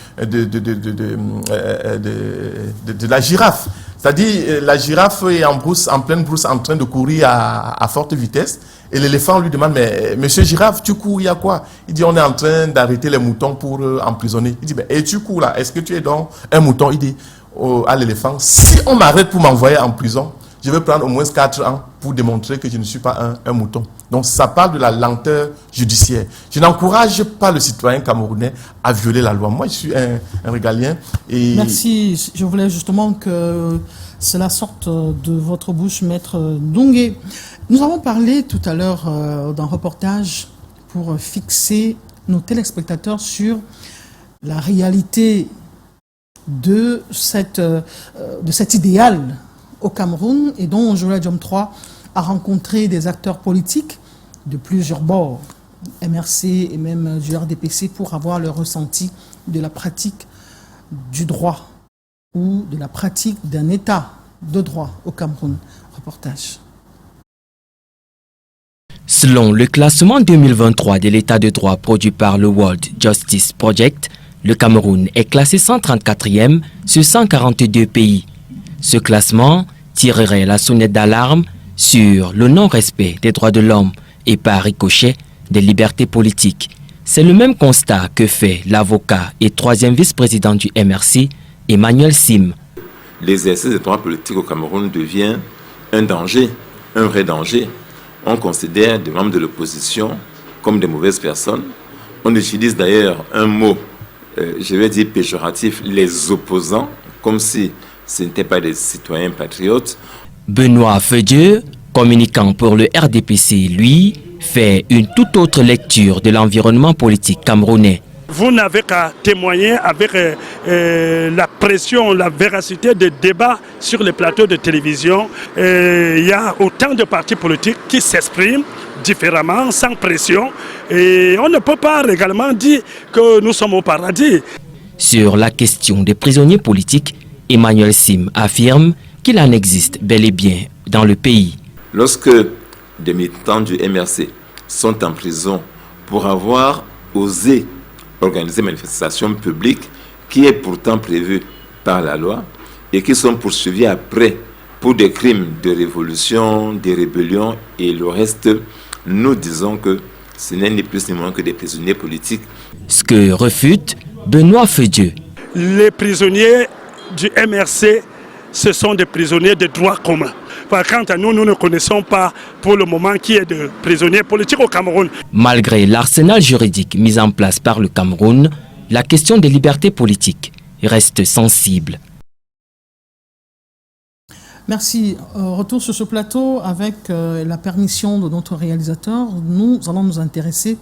la girafe. C'est-à-dire, la girafe est en pleine brousse, en train de courir à forte vitesse. Et l'éléphant lui demande, mais monsieur girafe, tu cours, il y a quoi? Il dit, on est en train d'arrêter les moutons pour emprisonner. Il dit, et tu cours là, est-ce que tu es donc un mouton? Il dit à l'éléphant, si on m'arrête pour m'envoyer en prison, je vais prendre au moins 4 ans pour démontrer que je ne suis pas un mouton. Donc ça parle de la lenteur judiciaire. Je n'encourage pas le citoyen camerounais à violer la loi. Moi, je suis un régalien. Et... Merci. Je voulais justement que cela sorte de votre bouche, Maître Ndongé. Nous avons parlé tout à l'heure d'un reportage pour fixer nos téléspectateurs sur la réalité de cet idéal au Cameroun et dont Joël Diom III a rencontré des acteurs politiques de plusieurs bords, MRC et même du RDPC, pour avoir le ressenti de la pratique du droit ou de la pratique d'un état de droit au Cameroun. Reportage. Selon le classement 2023 de l'état de droit produit par le World Justice Project, le Cameroun est classé 134e sur 142 pays. Ce classement tirerait la sonnette d'alarme sur le non-respect des droits de l'homme et par ricochet des libertés politiques. C'est le même constat que fait l'avocat et 3e vice-président du MRC, Emmanuel Sim. L'exercice des droits politiques au Cameroun devient un danger, un vrai danger. On considère des membres de l'opposition comme des mauvaises personnes. On utilise d'ailleurs un mot, je vais dire péjoratif, les opposants, comme si ce n'étaient pas des citoyens patriotes. Benoît Fedieu, communicant pour le RDPC, lui, fait une toute autre lecture de l'environnement politique camerounais. Vous n'avez qu'à témoigner avec la pression, la véracité des débats sur les plateaux de télévision. Il y a autant de partis politiques qui s'expriment différemment, sans pression. Et on ne peut pas également dire que nous sommes au paradis. Sur la question des prisonniers politiques, Emmanuel Sim affirme qu'il en existe bel et bien dans le pays. Lorsque des militants du MRC sont en prison pour avoir osé organiser une manifestation publique qui est pourtant prévue par la loi et qui sont poursuivis après pour des crimes de révolution, des rébellions et le reste, nous disons que ce n'est ni plus ni moins que des prisonniers politiques. Ce que refute Benoît Fedieu. Les prisonniers du MRC ce sont des prisonniers de droit commun. Quant à nous, nous ne connaissons pas pour le moment qui est de prisonniers politiques au Cameroun. Malgré l'arsenal juridique mis en place par le Cameroun, la question des libertés politiques reste sensible. Merci. Retour sur ce plateau avec la permission de notre réalisateur. Nous allons nous intéresser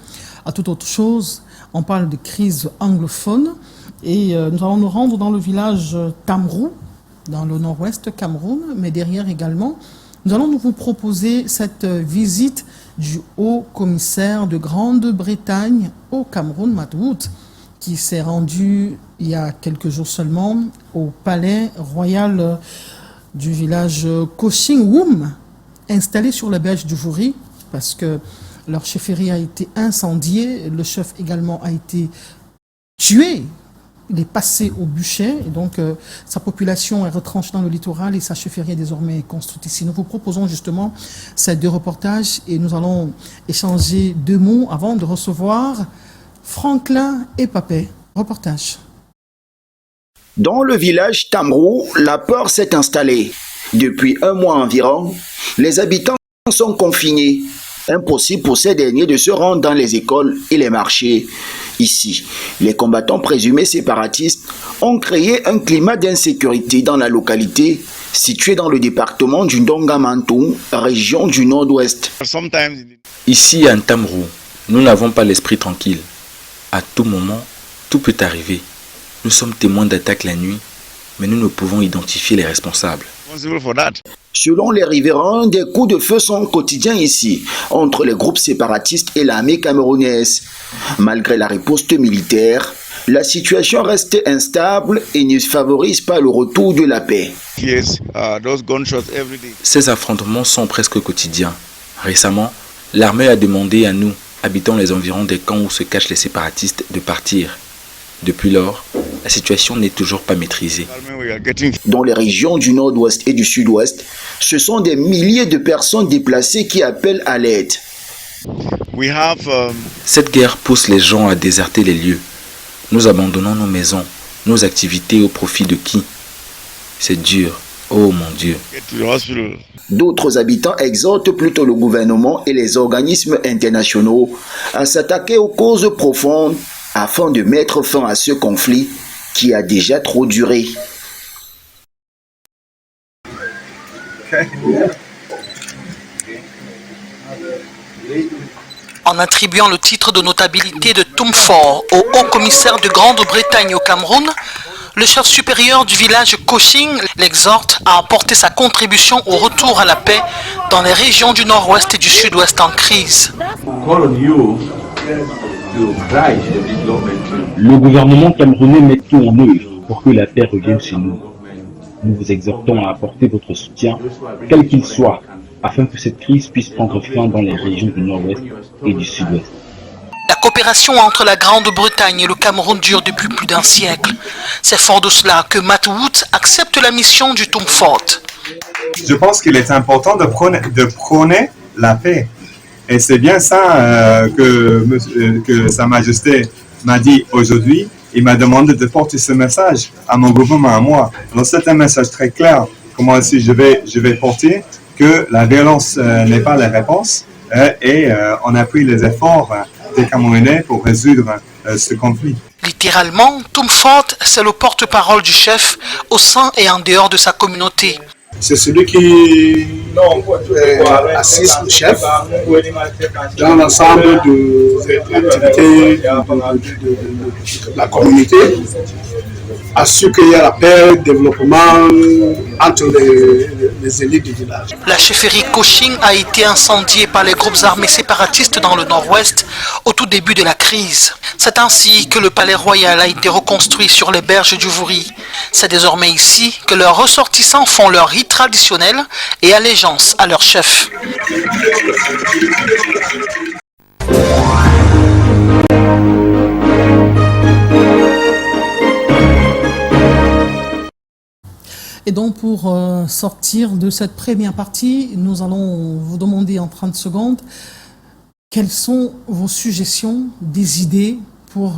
à toute autre chose. On parle de crise anglophone et nous allons nous rendre dans le village Tamrou, dans le nord-ouest Cameroun, mais derrière également, nous allons vous proposer cette visite du haut commissaire de Grande-Bretagne au Cameroun, Matt Wood, qui s'est rendu il y a quelques jours seulement au palais royal du village Koching-Woum, installé sur la berge du Vouri, parce que leur chefferie a été incendiée, le chef également a été tué, il est passé au bûcher, et donc sa population est retranchée dans le littoral et sa chefferie est désormais construite ici. Nous vous proposons justement ces deux reportages et nous allons échanger deux mots avant de recevoir Franklin et Papé. Reportage. Dans le village Tamrou, la peur s'est installée. Depuis un mois environ, les habitants sont confinés. Impossible pour ces derniers de se rendre dans les écoles et les marchés. Ici, les combattants présumés séparatistes ont créé un climat d'insécurité dans la localité située dans le département du Ndongamantou, région du nord-ouest. Ici à Tamrou, nous n'avons pas l'esprit tranquille. À tout moment, tout peut arriver. Nous sommes témoins d'attaques la nuit, mais nous ne pouvons identifier les responsables. Selon les riverains, des coups de feu sont quotidiens ici, entre les groupes séparatistes et l'armée camerounaise. Malgré la riposte militaire, la situation reste instable et ne favorise pas le retour de la paix. Ces affrontements sont presque quotidiens. Récemment, l'armée a demandé à nous, habitants les environs des camps où se cachent les séparatistes, de partir. Depuis lors, la situation n'est toujours pas maîtrisée. Dans les régions du nord-ouest et du sud-ouest, ce sont des milliers de personnes déplacées qui appellent à l'aide. Cette guerre pousse les gens à déserter les lieux. Nous abandonnons nos maisons, nos activités au profit de qui? C'est dur, oh mon Dieu. D'autres habitants exhortent plutôt le gouvernement et les organismes internationaux à s'attaquer aux causes profondes afin de mettre fin à ce conflit qui a déjà trop duré. En attribuant le titre de notabilité de Tumfor au haut-commissaire de Grande-Bretagne au Cameroun, le chef supérieur du village Koching l'exhorte à apporter sa contribution au retour à la paix dans les régions du nord-ouest et du sud-ouest en crise. Le gouvernement camerounais met tout en œuvre pour que la paix revienne chez nous. Nous vous exhortons à apporter votre soutien, quel qu'il soit, afin que cette crise puisse prendre fin dans les régions du nord-ouest et du sud-ouest. La coopération entre la Grande-Bretagne et le Cameroun dure depuis plus d'un siècle. C'est fort de cela que Matt Wood accepte la mission du Tumfort. Je pense qu'il est important de prôner la paix. Et c'est bien ça que Sa Majesté m'a dit aujourd'hui. Il m'a demandé de porter ce message à mon gouvernement, à moi. Alors c'est un message très clair. Comment aussi je vais porter que la violence n'est pas la réponse et on appuie les efforts des Camerounais pour résoudre ce conflit. Littéralement, Tumfort, c'est le porte-parole du chef au sein et en dehors de sa communauté. C'est celui qui assiste le chef dans l'ensemble des activités de la communauté, assure qu'il y a la paix, le développement entre les élites du village. La chefferie Koching a été incendiée par les groupes armés séparatistes dans le nord-ouest au tout début de la crise. C'est ainsi que le palais royal a été reconstruit sur les berges du Vouri. C'est désormais ici que leurs ressortissants font leur rite traditionnel et allégeance à leur chef. Et donc pour sortir de cette première partie, nous allons vous demander en 30 secondes quelles sont vos suggestions, des idées pour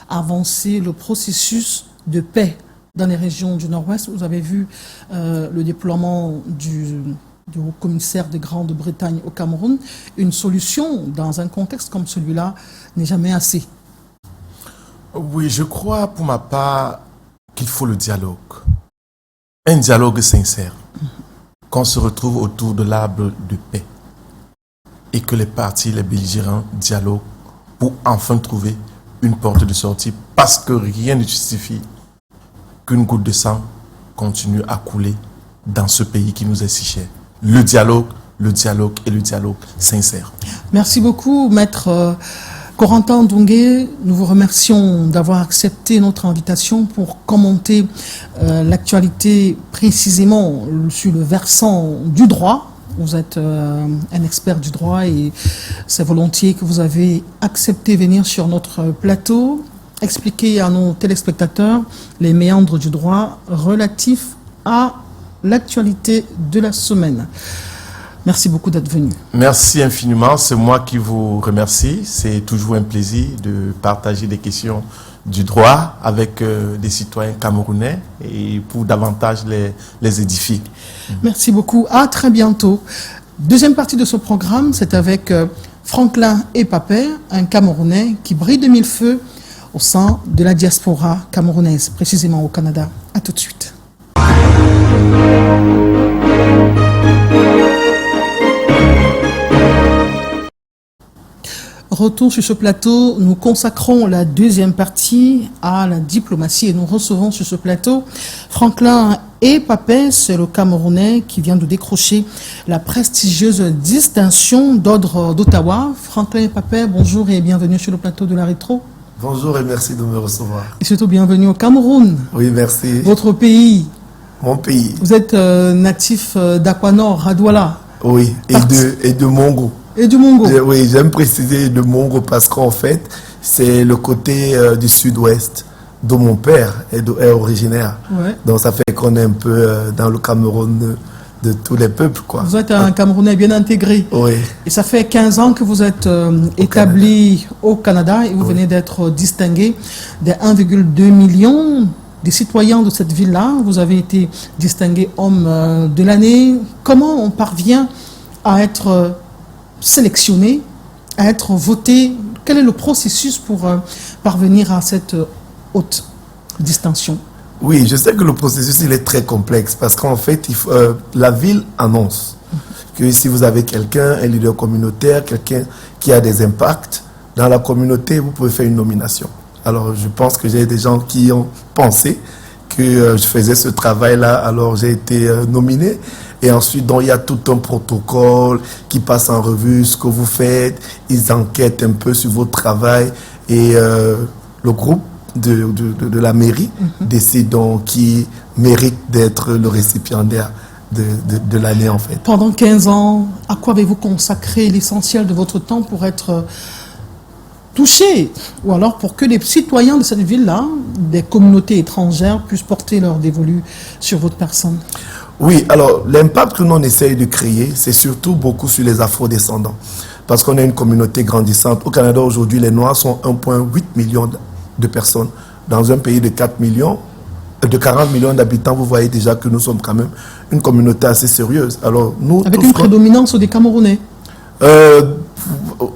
avancer le processus de paix dans les régions du Nord-Ouest. Vous avez vu le déploiement du haut-commissaire de Grande-Bretagne au Cameroun. Une solution dans un contexte comme celui-là n'est jamais assez. Oui, je crois pour ma part qu'il faut le dialogue. Un dialogue sincère. Qu'on se retrouve autour de l'arbre de paix. Et que les partis, les belligérants dialoguent pour enfin trouver une porte de sortie. Parce que rien ne justifie qu'une goutte de sang continue à couler dans ce pays qui nous est si cher. Le dialogue et le dialogue sincère. Merci beaucoup, Maître Corentin Ndongue. Nous vous remercions d'avoir accepté notre invitation pour commenter l'actualité précisément sur le versant du droit. Vous êtes un expert du droit et c'est volontiers que vous avez accepté venir sur notre plateau, expliquer à nos téléspectateurs les méandres du droit relatifs à l'actualité de la semaine. Merci beaucoup d'être venu. Merci infiniment. C'est moi qui vous remercie. C'est toujours un plaisir de partager des questions du droit avec des citoyens camerounais et pour davantage les édifier. Merci beaucoup. À très bientôt. Deuxième partie de ce programme, c'est avec Franklin Epapé, un Camerounais qui brille de mille feux au sein de la diaspora camerounaise, précisément au Canada. À tout de suite. Retour sur ce plateau, nous consacrons la deuxième partie à la diplomatie et nous recevons sur ce plateau Franklin Epapé, c'est le Camerounais qui vient de décrocher la prestigieuse distinction d'ordre d'Ottawa. Franklin Epapé, bonjour et bienvenue sur le plateau de la Rétro. Bonjour et merci de me recevoir. Et surtout bienvenue au Cameroun. Oui, merci. Votre pays. Mon pays. Vous êtes natif d'Aquanor, à Douala. Oui, et de Mongo. Et du Mongo. Oui, j'aime préciser de Mongo parce qu'en fait, c'est le côté du sud-ouest dont mon père est originaire. Ouais. Donc ça fait qu'on est un peu dans le Cameroun de tous les peuples, quoi. Vous êtes un Camerounais bien intégré. Oui. Et ça fait 15 ans que vous êtes établi au Canada et vous venez d'être distingué des 1,2 million des citoyens de cette ville-là. Vous avez été distingué homme de l'année. Comment on parvient à être sélectionné, à être voté? Quel est le processus pour parvenir à cette haute distinction? Oui, je sais que le processus il est très complexe parce qu'en fait, la ville annonce que si vous avez quelqu'un, un leader communautaire, quelqu'un qui a des impacts dans la communauté, vous pouvez faire une nomination. Alors, je pense que j'ai des gens qui ont pensé que je faisais ce travail-là, alors j'ai été nominé. Et ensuite, donc, il y a tout un protocole qui passe en revue ce que vous faites. Ils enquêtent un peu sur votre travail. Et le groupe de la mairie décide donc qui mérite d'être le récipiendaire de l'année, en fait. Pendant 15 ans, à quoi avez-vous consacré l'essentiel de votre temps pour être touché, ou alors pour que les citoyens de cette ville-là, des communautés étrangères, puissent porter leur dévolu sur votre personne? Oui, alors l'impact que nous on essaye de créer, c'est surtout beaucoup sur les afro-descendants. Parce qu'on a une communauté grandissante. Au Canada, aujourd'hui, les Noirs sont 1,8 million de personnes. Dans un pays de 40 millions d'habitants, vous voyez déjà que nous sommes quand même une communauté assez sérieuse. Alors, nous, avec une prédominance des Camerounais?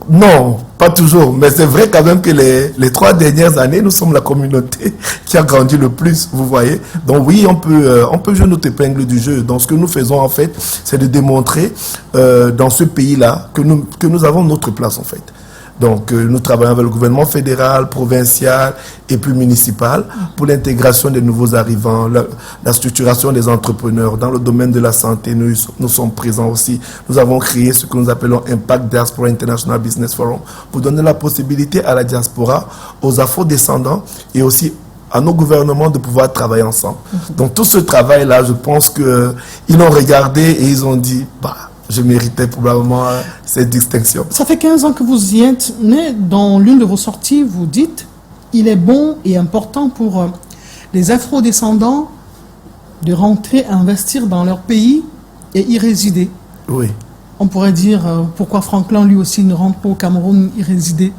Non, pas toujours. Mais c'est vrai quand même que les 3 dernières années, nous sommes la communauté qui a grandi le plus, vous voyez. Donc oui, on peut jouer notre épingle du jeu. Donc ce que nous faisons en fait, c'est de démontrer dans ce pays-là que nous avons notre place en fait. Donc nous travaillons avec le gouvernement fédéral, provincial et puis municipal pour l'intégration des nouveaux arrivants, la structuration des entrepreneurs. Dans le domaine de la santé, nous sommes présents aussi. Nous avons créé ce que nous appelons Impact Diaspora International Business Forum pour donner la possibilité à la diaspora, aux afro-descendants et aussi à nos gouvernements de pouvoir travailler ensemble. Donc tout ce travail-là, je pense qu'ils l'ont regardé et ils ont dit, je méritais probablement cette distinction. Ça fait 15 ans que vous y êtes, mais dans l'une de vos sorties, vous dites il est bon et important pour les afro-descendants de rentrer investir dans leur pays et y résider. Oui. On pourrait dire pourquoi Franklin, lui aussi, ne rentre pas au Cameroun y résider.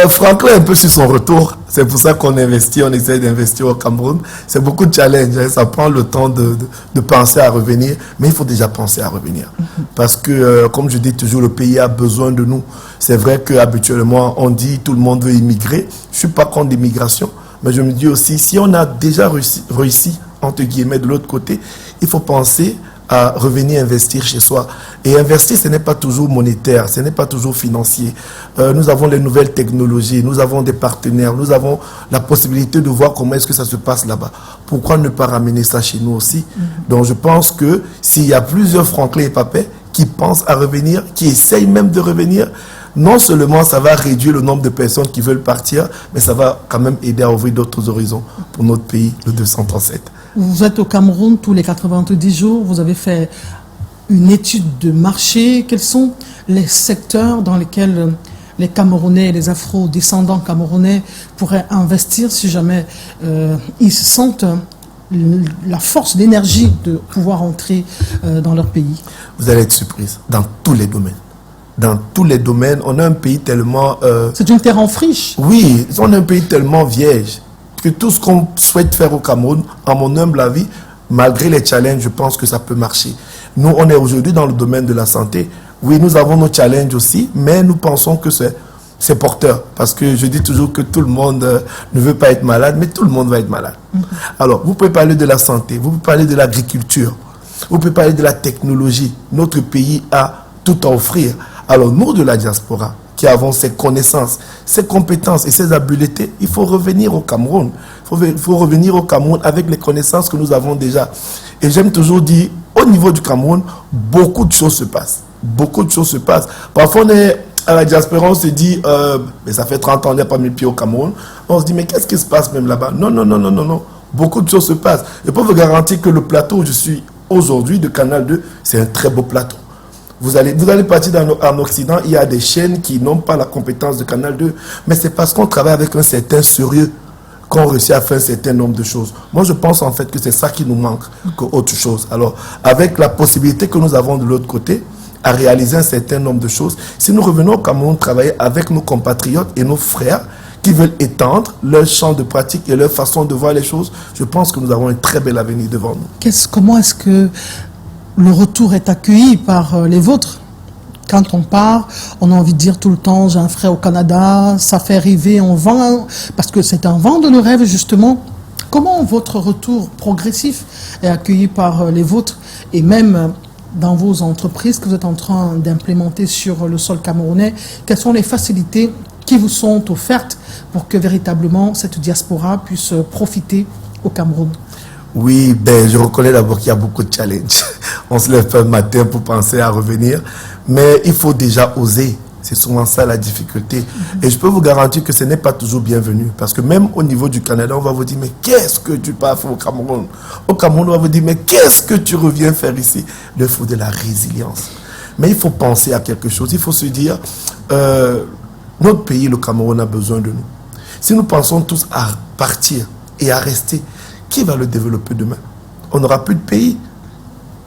Franklin est un peu sur son retour. C'est pour ça qu'on investit, on essaie d'investir au Cameroun. C'est beaucoup de challenges. Hein. Ça prend le temps de penser à revenir. Mais il faut déjà penser à revenir. Parce que, comme je dis toujours, le pays a besoin de nous. C'est vrai qu'habituellement, on dit tout le monde veut immigrer. Je ne suis pas contre l'immigration. Mais je me dis aussi, si on a déjà réussi entre guillemets, de l'autre côté, il faut penser à revenir investir chez soi. Et investir, ce n'est pas toujours monétaire, ce n'est pas toujours financier. Nous avons les nouvelles technologies, nous avons des partenaires, nous avons la possibilité de voir comment est-ce que ça se passe là-bas. Pourquoi ne pas ramener ça chez nous aussi? Donc je pense que s'il y a plusieurs Franklin et Papet qui pensent à revenir, qui essayent même de revenir, non seulement ça va réduire le nombre de personnes qui veulent partir, mais ça va quand même aider à ouvrir d'autres horizons pour notre pays, le 237. Vous êtes au Cameroun tous les 90 jours, vous avez fait une étude de marché. Quels sont les secteurs dans lesquels les Camerounais et les Afro-descendants camerounais pourraient investir si jamais ils sentent la force, l'énergie de pouvoir entrer dans leur pays? Vous allez être surprise, dans tous les domaines. Dans tous les domaines, on a un pays tellement... C'est une terre en friche. Oui, on a un pays tellement vierge que tout ce qu'on souhaite faire au Cameroun, à mon humble avis, malgré les challenges, je pense que ça peut marcher. Nous, on est aujourd'hui dans le domaine de la santé. Oui, nous avons nos challenges aussi, mais nous pensons que c'est porteur. Parce que je dis toujours que tout le monde ne veut pas être malade, mais tout le monde va être malade. Alors, vous pouvez parler de la santé, vous pouvez parler de l'agriculture, vous pouvez parler de la technologie. Notre pays a tout à offrir. Alors, nous, de la diaspora, qui avons ces connaissances, ces compétences et ces habiletés, il faut revenir au Cameroun. Il faut revenir au Cameroun avec les connaissances que nous avons déjà. Et j'aime toujours dire, au niveau du Cameroun, beaucoup de choses se passent. Beaucoup de choses se passent. Parfois, on est à la diaspora, on se dit, mais ça fait 30 ans, on n'a pas mis le pied au Cameroun. On se dit, mais qu'est-ce qui se passe même là-bas? Non, non, non, non, non, non. Beaucoup de choses se passent. Je peux vous garantir que le plateau où je suis aujourd'hui de Canal 2, c'est un très beau plateau. Vous allez partir en Occident, il y a des chaînes qui n'ont pas la compétence de Canal 2, mais c'est parce qu'on travaille avec un certain sérieux qu'on réussit à faire un certain nombre de choses. Moi, je pense en fait que c'est ça qui nous manque qu'autre chose. Alors, avec la possibilité que nous avons de l'autre côté, à réaliser un certain nombre de choses, si nous revenons au Cameroun travailler avec nos compatriotes et nos frères qui veulent étendre leur champ de pratique et leur façon de voir les choses, je pense que nous avons un très bel avenir devant nous. Comment est-ce que le retour est accueilli par les vôtres? Quand on part, on a envie de dire tout le temps, j'ai un frère au Canada, ça fait rêver, on vend, parce que c'est un vent de nos rêves justement. Comment votre retour progressif est accueilli par les vôtres et même dans vos entreprises que vous êtes en train d'implémenter sur le sol camerounais? Quelles sont les facilités qui vous sont offertes pour que véritablement cette diaspora puisse profiter au Cameroun? Oui, je reconnais d'abord qu'il y a beaucoup de challenges. On se lève un matin pour penser à revenir, mais il faut déjà oser. C'est souvent ça la difficulté. Et je peux vous garantir que ce n'est pas toujours bienvenu. Parce que même au niveau du Canada, on va vous dire, mais qu'est-ce que tu pars faire au Cameroun? Au Cameroun, on va vous dire, mais qu'est-ce que tu reviens faire ici? Il faut de la résilience. Mais il faut penser à quelque chose. Il faut se dire, notre pays, le Cameroun, a besoin de nous. Si nous pensons tous à partir et à rester, qui va le développer demain? On n'aura plus de pays.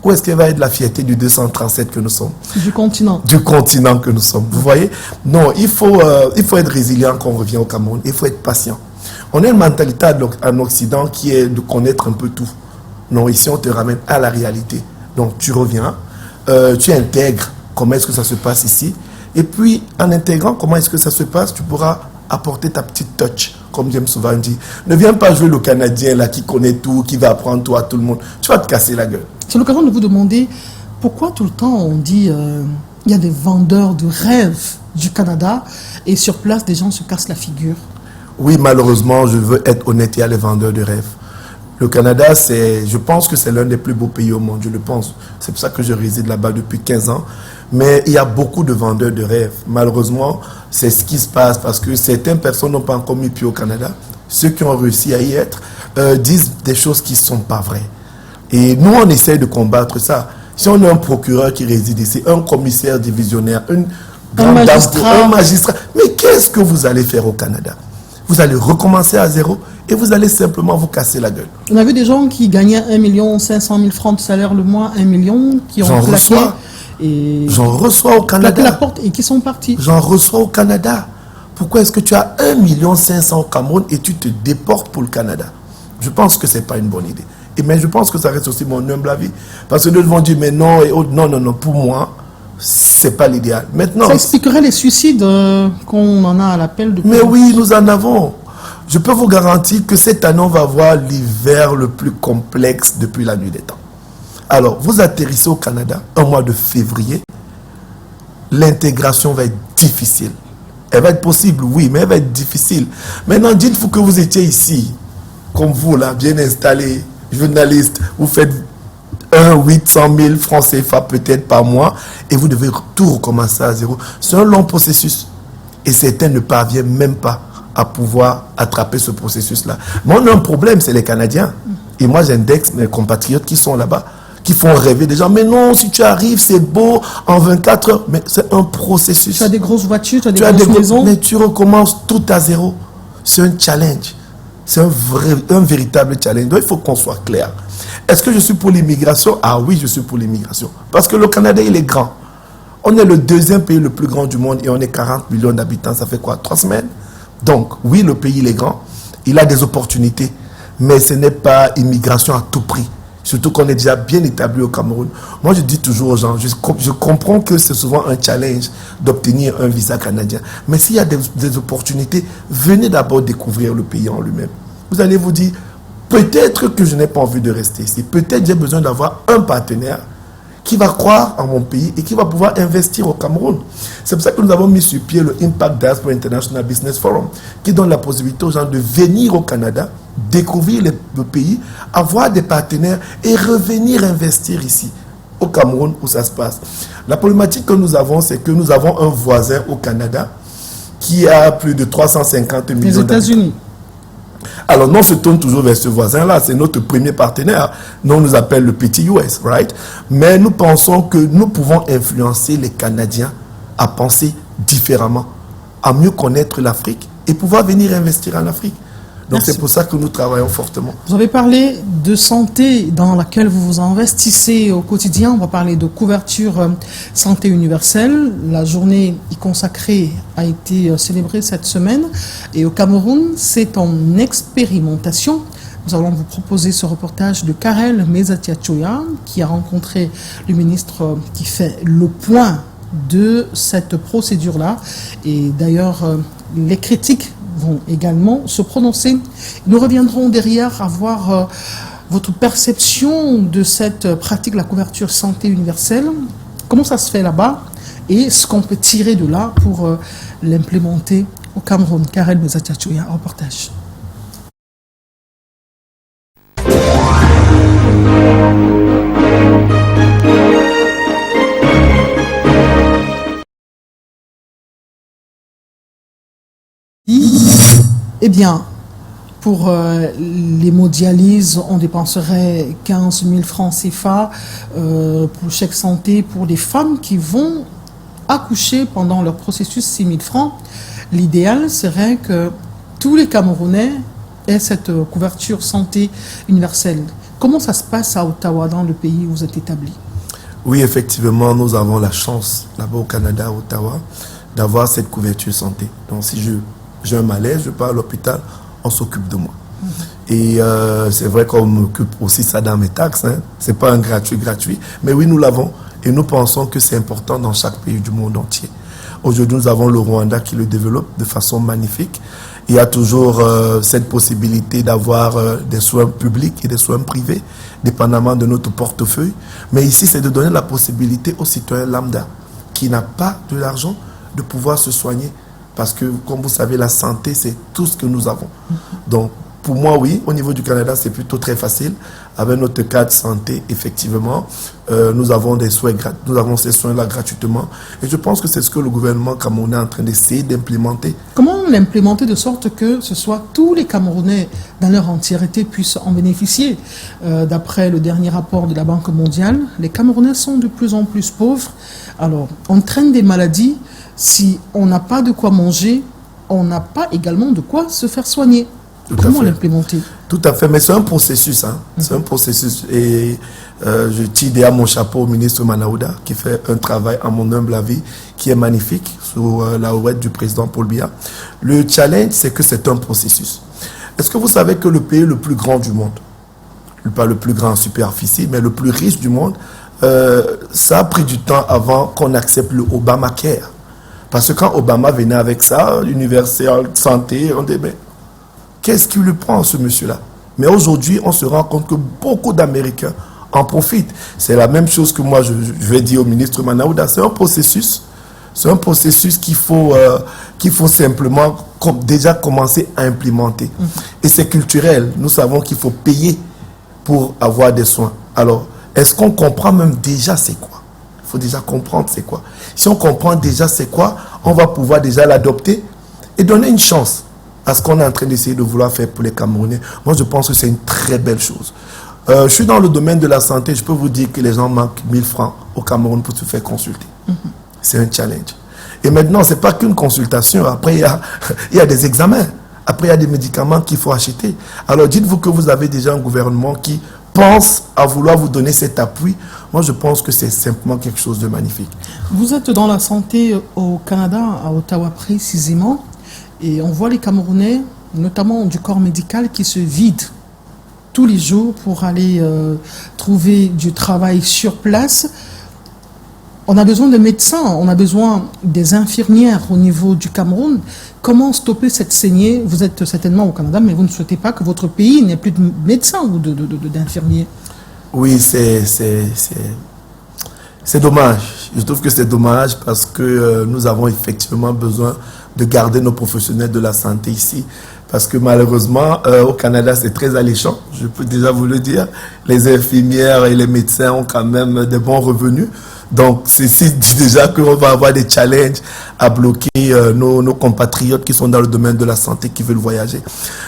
Où est-ce qu'elle va être la fierté du 237 que nous sommes? Du continent. Du continent que nous sommes. Vous voyez? Non, il faut être résilient quand on revient au Cameroun. Il faut être patient. On a une mentalité en Occident qui est de connaître un peu tout. Non, ici, on te ramène à la réalité. Donc, tu reviens, tu intègres comment est-ce que ça se passe ici. Et puis, en intégrant comment est-ce que ça se passe, tu pourras apporter ta petite touch, comme j'aime souvent dire. Ne viens pas jouer le Canadien là qui connaît tout, qui va apprendre tout à tout le monde. Tu vas te casser la gueule. C'est l'occasion de vous demander pourquoi tout le temps on dit il y a des vendeurs de rêves du Canada et sur place des gens se cassent la figure. Oui, malheureusement, je veux être honnête, il y a les vendeurs de rêves. Le Canada, je pense que c'est l'un des plus beaux pays au monde, je le pense. C'est pour ça que je réside là-bas depuis 15 ans. Mais il y a beaucoup de vendeurs de rêves. Malheureusement, c'est ce qui se passe parce que certaines personnes n'ont pas encore mis pied au Canada. Ceux qui ont réussi à y être disent des choses qui ne sont pas vraies. Et nous, on essaie de combattre ça. Si on a un procureur qui réside ici, un commissaire divisionnaire, un magistrat, mais qu'est-ce que vous allez faire au Canada? Vous allez recommencer à zéro et vous allez simplement vous casser la gueule. On a vu des gens qui gagnaient 1 500 000 francs de salaire le mois, 1 million, qui ont claqué. J'en reçois au Canada. La porte et qui sont partis. J'en reçois au Canada. Pourquoi est-ce que tu as 1 500 000 au Cameroun et tu te déportes pour le Canada? Je pense que ce n'est pas une bonne idée. Mais je pense que ça reste aussi mon humble avis. Parce que nous devons dire, mais non, et autres. Non, non, non, pour moi, ce n'est pas l'idéal. Maintenant, ça expliquerait les suicides qu'on en a à l'appel de... Mais oui, nous en avons. Je peux vous garantir que cette année, on va avoir l'hiver le plus complexe depuis la nuit des temps. Alors, vous atterrissez au Canada au mois de février. L'intégration va être difficile. Elle va être possible, oui, mais elle va être difficile. Maintenant, dites-vous que vous étiez ici, comme vous, là, bien installé, journaliste, vous faites 800 000 francs CFA peut-être par mois, et vous devez tout recommencer à zéro. C'est un long processus. Et certains ne parviennent même pas à pouvoir attraper ce processus-là. Mais on a un problème, c'est les Canadiens. Et moi, j'indexe mes compatriotes qui sont là-bas, qui font rêver des gens. Mais non, si tu arrives, c'est beau, en 24 heures. Mais c'est un processus. Tu as des grosses voitures, tu as des grosses maisons. Mais tu recommences tout à zéro. C'est un challenge. C'est un véritable challenge. Donc, il faut qu'on soit clair. Est-ce que je suis pour l'immigration? Ah oui, je suis pour l'immigration. Parce que le Canada, il est grand. On est le deuxième pays le plus grand du monde et on est 40 millions d'habitants. Ça fait quoi? 3 semaines? Donc, oui, le pays, il est grand. Il a des opportunités. Mais ce n'est pas immigration à tout prix. Surtout qu'on est déjà bien établi au Cameroun. Moi, je dis toujours aux gens, je comprends que c'est souvent un challenge d'obtenir un visa canadien. Mais s'il y a des opportunités, venez d'abord découvrir le pays en lui-même. Vous allez vous dire, peut-être que je n'ai pas envie de rester ici. Peut-être j'ai besoin d'avoir un partenaire qui va croire en mon pays et qui va pouvoir investir au Cameroun. C'est pour ça que nous avons mis sur pied le Impact Diaspora International Business Forum, qui donne la possibilité aux gens de venir au Canada, découvrir le pays, avoir des partenaires et revenir investir ici, au Cameroun, où ça se passe. La problématique que nous avons, c'est que nous avons un voisin au Canada qui a plus de 350 millions d'habitants. Les États-Unis. Alors, non, on se tourne toujours vers ce voisin-là. C'est notre premier partenaire. Nous, on nous appelle le petit US, right? Mais nous pensons que nous pouvons influencer les Canadiens à penser différemment, à mieux connaître l'Afrique et pouvoir venir investir en Afrique. Donc, c'est pour ça que nous travaillons fortement. Vous avez parlé de santé dans laquelle vous vous investissez au quotidien. On va parler de couverture santé universelle. La journée y consacrée a été célébrée cette semaine. Et au Cameroun, c'est en expérimentation. Nous allons vous proposer ce reportage de Karel Mezatiachoya, qui a rencontré le ministre qui fait le point de cette procédure-là. Et d'ailleurs, les critiques vont également se prononcer. Nous reviendrons derrière à voir votre perception de cette pratique, la couverture santé universelle, comment ça se fait là-bas et ce qu'on peut tirer de là pour l'implémenter au Cameroun. Karel Mezatiachoya, reportage. Eh bien, pour l'hémodialyse, on dépenserait 15 000 francs CFA pour chaque santé pour les femmes qui vont accoucher pendant leur processus 6 000 francs. L'idéal serait que tous les Camerounais aient cette couverture santé universelle. Comment ça se passe à Ottawa, dans le pays où vous êtes établi? Oui, effectivement, nous avons la chance, là-bas au Canada, à Ottawa, d'avoir cette couverture santé. Donc, si j'ai un malaise, je pars à l'hôpital, on s'occupe de moi. Et c'est vrai qu'on m'occupe aussi ça dans mes taxes. Hein. Ce n'est pas un gratuit, mais oui, nous l'avons. Et nous pensons que c'est important dans chaque pays du monde entier. Aujourd'hui, nous avons le Rwanda qui le développe de façon magnifique. Il y a toujours cette possibilité d'avoir des soins publics et des soins privés, dépendamment de notre portefeuille. Mais ici, c'est de donner la possibilité aux citoyens lambda qui n'a pas de l'argent de pouvoir se soigner. Parce que, comme vous savez, la santé, c'est tout ce que nous avons. Donc, pour moi, oui, au niveau du Canada, c'est plutôt très facile. Avec notre cas de santé, effectivement, nous avons ces soins-là gratuitement. Et je pense que c'est ce que le gouvernement camerounais est en train d'essayer d'implémenter. Comment l'implémenter de sorte que ce soit tous les Camerounais dans leur entièreté puissent en bénéficier? D'après le dernier rapport de la Banque mondiale, les Camerounais sont de plus en plus pauvres. Alors, on traîne des maladies. Si on n'a pas de quoi manger, on n'a pas également de quoi se faire soigner. Comment l'implémenter? Tout à fait, mais c'est un processus. Hein. C'est un processus. Et je tire à mon chapeau au ministre Manaouda, qui fait un travail, à mon humble avis, qui est magnifique, sous la houlette du président Paul Biya. Le challenge, c'est que c'est un processus. Est-ce que vous savez que le pays le plus grand du monde, pas le plus grand en superficie, mais le plus riche du monde, ça a pris du temps avant qu'on accepte le Obamacare. Parce que quand Obama venait avec ça, l'universelle santé, on dit, mais qu'est-ce qui lui prend, ce monsieur-là? Mais aujourd'hui, on se rend compte que beaucoup d'Américains en profitent. C'est la même chose que moi, je vais dire au ministre Manaouda. C'est un processus. C'est un processus qu'il faut simplement déjà commencer à implémenter. Et c'est culturel. Nous savons qu'il faut payer pour avoir des soins. Alors, est-ce qu'on comprend même déjà c'est quoi? Il faut déjà comprendre c'est quoi. Si on comprend déjà c'est quoi, on va pouvoir déjà l'adopter et donner une chance à ce qu'on est en train d'essayer de vouloir faire pour les Camerounais. Moi, je pense que c'est une très belle chose. Je suis dans le domaine de la santé. Je peux vous dire que les gens manquent 1000 francs au Cameroun pour se faire consulter. C'est un challenge. Et maintenant, ce n'est pas qu'une consultation. Après, il y a des examens. Après, il y a des médicaments qu'il faut acheter. Alors, dites-vous que vous avez déjà un gouvernement qui pense à vouloir vous donner cet appui. Moi, je pense que c'est simplement quelque chose de magnifique. Vous êtes dans la santé au Canada, à Ottawa précisément, et on voit les Camerounais, notamment du corps médical, qui se vident tous les jours pour aller trouver du travail sur place. On a besoin de médecins, on a besoin des infirmières au niveau du Cameroun. Comment stopper cette saignée? Vous êtes certainement au Canada, mais vous ne souhaitez pas que votre pays n'ait plus de médecins ou d'infirmiers. Oui, c'est dommage. Je trouve que c'est dommage parce que nous avons effectivement besoin de garder nos professionnels de la santé ici. Parce que malheureusement, au Canada, c'est très alléchant, je peux déjà vous le dire. Les infirmières et les médecins ont quand même des bons revenus. Donc, ceci dit déjà qu'on va avoir des challenges à bloquer nos compatriotes qui sont dans le domaine de la santé, qui veulent voyager.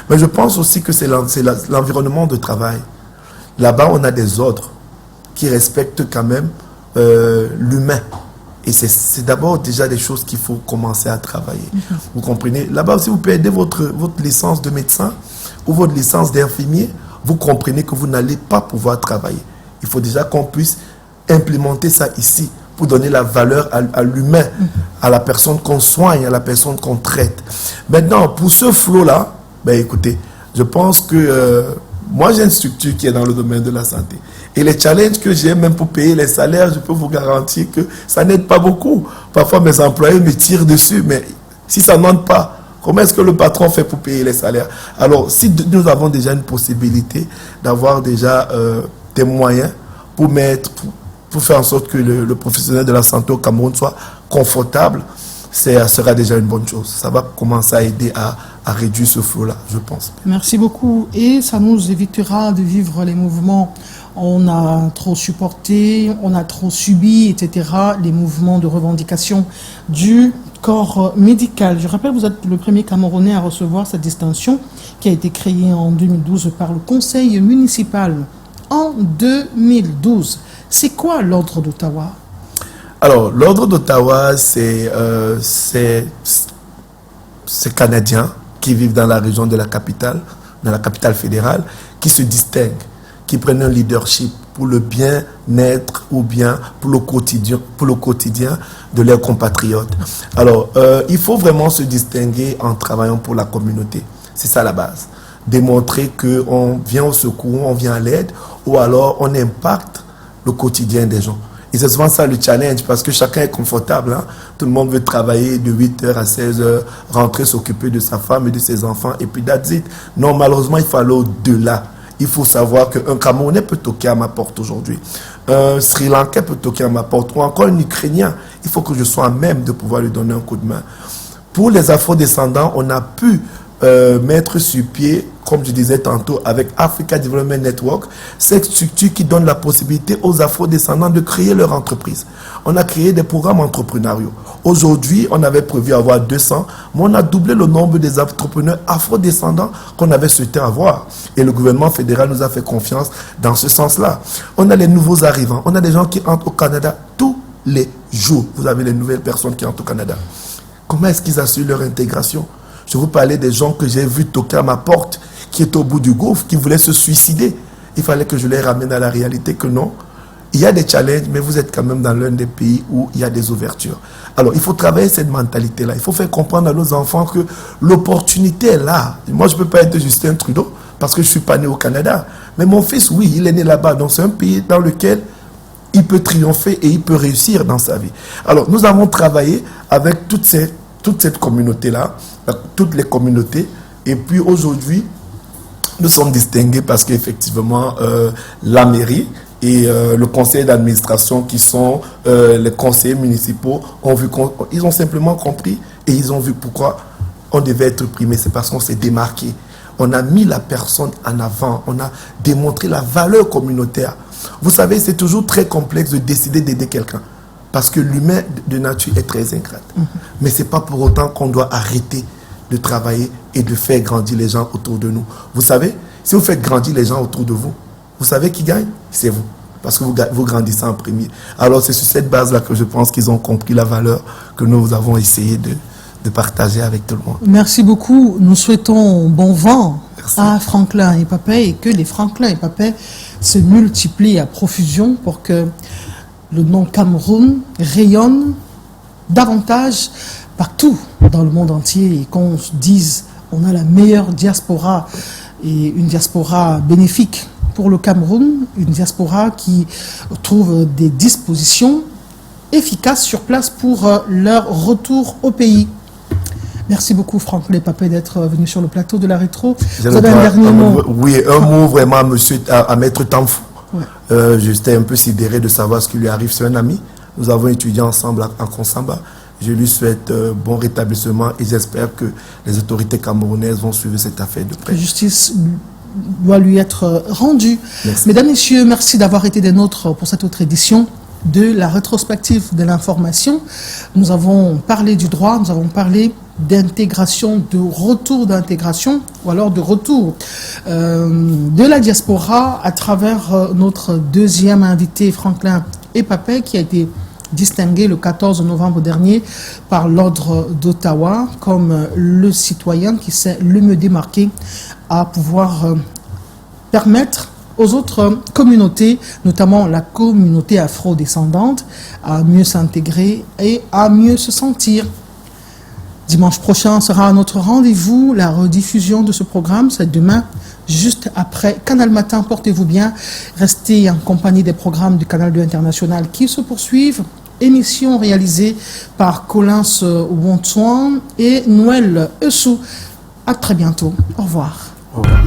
Mais je pense aussi que c'est l'environnement de travail. Là-bas, on a des ordres qui respectent quand même l'humain. Et c'est d'abord déjà des choses qu'il faut commencer à travailler. Vous comprenez? Là-bas, si vous perdez votre licence de médecin ou votre licence d'infirmier, vous comprenez que vous n'allez pas pouvoir travailler. Il faut déjà qu'on puisse implémenter ça ici pour donner la valeur à l'humain, à la personne qu'on soigne, à la personne qu'on traite. Maintenant, pour ce flot-là, ben écoutez, je pense que moi j'ai une structure qui est dans le domaine de la santé. Et les challenges que j'ai, même pour payer les salaires, je peux vous garantir que ça n'aide pas beaucoup. Parfois, mes employés me tirent dessus, mais si ça n'aide pas, comment est-ce que le patron fait pour payer les salaires? Alors, si nous avons déjà une possibilité d'avoir déjà des moyens pour faire en sorte que le professionnel de la santé au Cameroun soit confortable, ça sera déjà une bonne chose. Ça va commencer à aider à réduire ce flot-là, je pense. Merci beaucoup. Et ça nous évitera de vivre les mouvements. On a trop supporté, on a trop subi, etc. Les mouvements de revendication du corps médical. Je rappelle, vous êtes le premier Camerounais à recevoir cette distinction qui a été créée en 2012 par le Conseil municipal. En 2012. C'est quoi l'ordre d'Ottawa? Alors, l'ordre d'Ottawa, c'est Canadiens qui vivent dans la région de la capitale fédérale, qui se distinguent, qui prennent un leadership pour le bien-être ou bien pour le quotidien de leurs compatriotes. Alors, il faut vraiment se distinguer en travaillant pour la communauté. C'est ça la base. Démontrer qu'on vient au secours, on vient à l'aide, ou alors on impacte le quotidien des gens. Et c'est souvent ça le challenge, parce que chacun est confortable. Hein? Tout le monde veut travailler de 8h à 16h, rentrer s'occuper de sa femme et de ses enfants, et puis that's it. Non, malheureusement, il faut aller au-delà. Il faut savoir qu'un Camerounais peut toquer à ma porte aujourd'hui. Un Sri Lankais peut toquer à ma porte, ou encore un Ukrainien. Il faut que je sois à même de pouvoir lui donner un coup de main. Pour les Afro-descendants, on a pu mettre sur pied, comme je disais tantôt, avec Africa Development Network, cette structure qui donne la possibilité aux Afro-descendants de créer leur entreprise. On a créé des programmes entrepreneuriaux. Aujourd'hui, on avait prévu avoir 200, mais on a doublé le nombre des entrepreneurs afro-descendants qu'on avait souhaité avoir. Et le gouvernement fédéral nous a fait confiance dans ce sens-là. On a les nouveaux arrivants. On a des gens qui entrent au Canada tous les jours. Vous avez les nouvelles personnes qui entrent au Canada. Comment est-ce qu'ils assurent leur intégration? Je vous parlais des gens que j'ai vus toquer à ma porte, qui étaient au bout du gouffre, qui voulaient se suicider. Il fallait que je les ramène à la réalité que non. Il y a des challenges, mais vous êtes quand même dans l'un des pays où il y a des ouvertures. Alors, il faut travailler cette mentalité-là. Il faut faire comprendre à nos enfants que l'opportunité est là. Moi, je ne peux pas être Justin Trudeau parce que je ne suis pas né au Canada. Mais mon fils, oui, il est né là-bas. Donc, c'est un pays dans lequel il peut triompher et il peut réussir dans sa vie. Alors, nous avons travaillé avec toute cette communauté-là, toutes les communautés. Et puis, aujourd'hui, nous sommes distingués parce qu'effectivement, la mairie et le conseil d'administration, qui sont les conseillers municipaux, ils ont simplement compris et ils ont vu pourquoi on devait être primé. C'est parce qu'on s'est démarqué. On a mis la personne en avant. On a démontré la valeur communautaire. Vous savez, c'est toujours très complexe de décider d'aider quelqu'un. Parce que l'humain de nature est très ingrate. Mais ce n'est pas pour autant qu'on doit arrêter de travailler et de faire grandir les gens autour de nous. Vous savez, si vous faites grandir les gens autour de vous, vous savez qui gagne? C'est vous. Parce que vous grandissez en premier. Alors c'est sur cette base-là que je pense qu'ils ont compris la valeur que nous avons essayé de partager avec tout le monde. Merci beaucoup. Nous souhaitons bon vent à Franklin et Papay et que les Franklin et Papay se multiplient à profusion pour que le nom Cameroun rayonne davantage partout dans le monde entier et qu'on se dise on a la meilleure diaspora et une diaspora bénéfique pour le Cameroun, une diaspora qui trouve des dispositions efficaces sur place pour leur retour au pays. Merci beaucoup Franklin Papay d'être venu sur le plateau de la Rétro. Vous avez un dernier mot? Oui, un mot vraiment à Maître Tamfou. Ouais. J'étais un peu sidéré de savoir ce qui lui arrive. C'est un ami. Nous avons étudié ensemble à Konsamba. Je lui souhaite bon rétablissement et j'espère que les autorités camerounaises vont suivre cette affaire de près. La justice doit lui être rendue. Merci. Mesdames, Messieurs, merci d'avoir été des nôtres pour cette autre édition de la rétrospective de l'information. Nous avons parlé du droit, nous avons parlé d'intégration, de retour d'intégration, ou alors de retour de la diaspora à travers notre deuxième invité, Franklin et Papay, qui a été distingué le 14 novembre dernier par l'Ordre d'Ottawa comme le citoyen qui s'est le mieux démarqué à pouvoir permettre aux autres communautés, notamment la communauté afro-descendante, à mieux s'intégrer et à mieux se sentir. Dimanche prochain sera notre rendez-vous. La rediffusion de ce programme, c'est demain, juste après Canal Matin. Portez-vous bien. Restez en compagnie des programmes du Canal 2 International qui se poursuivent. Émission réalisée par Collins Wontuan et Noël Essou. À très bientôt. Au revoir. Au revoir.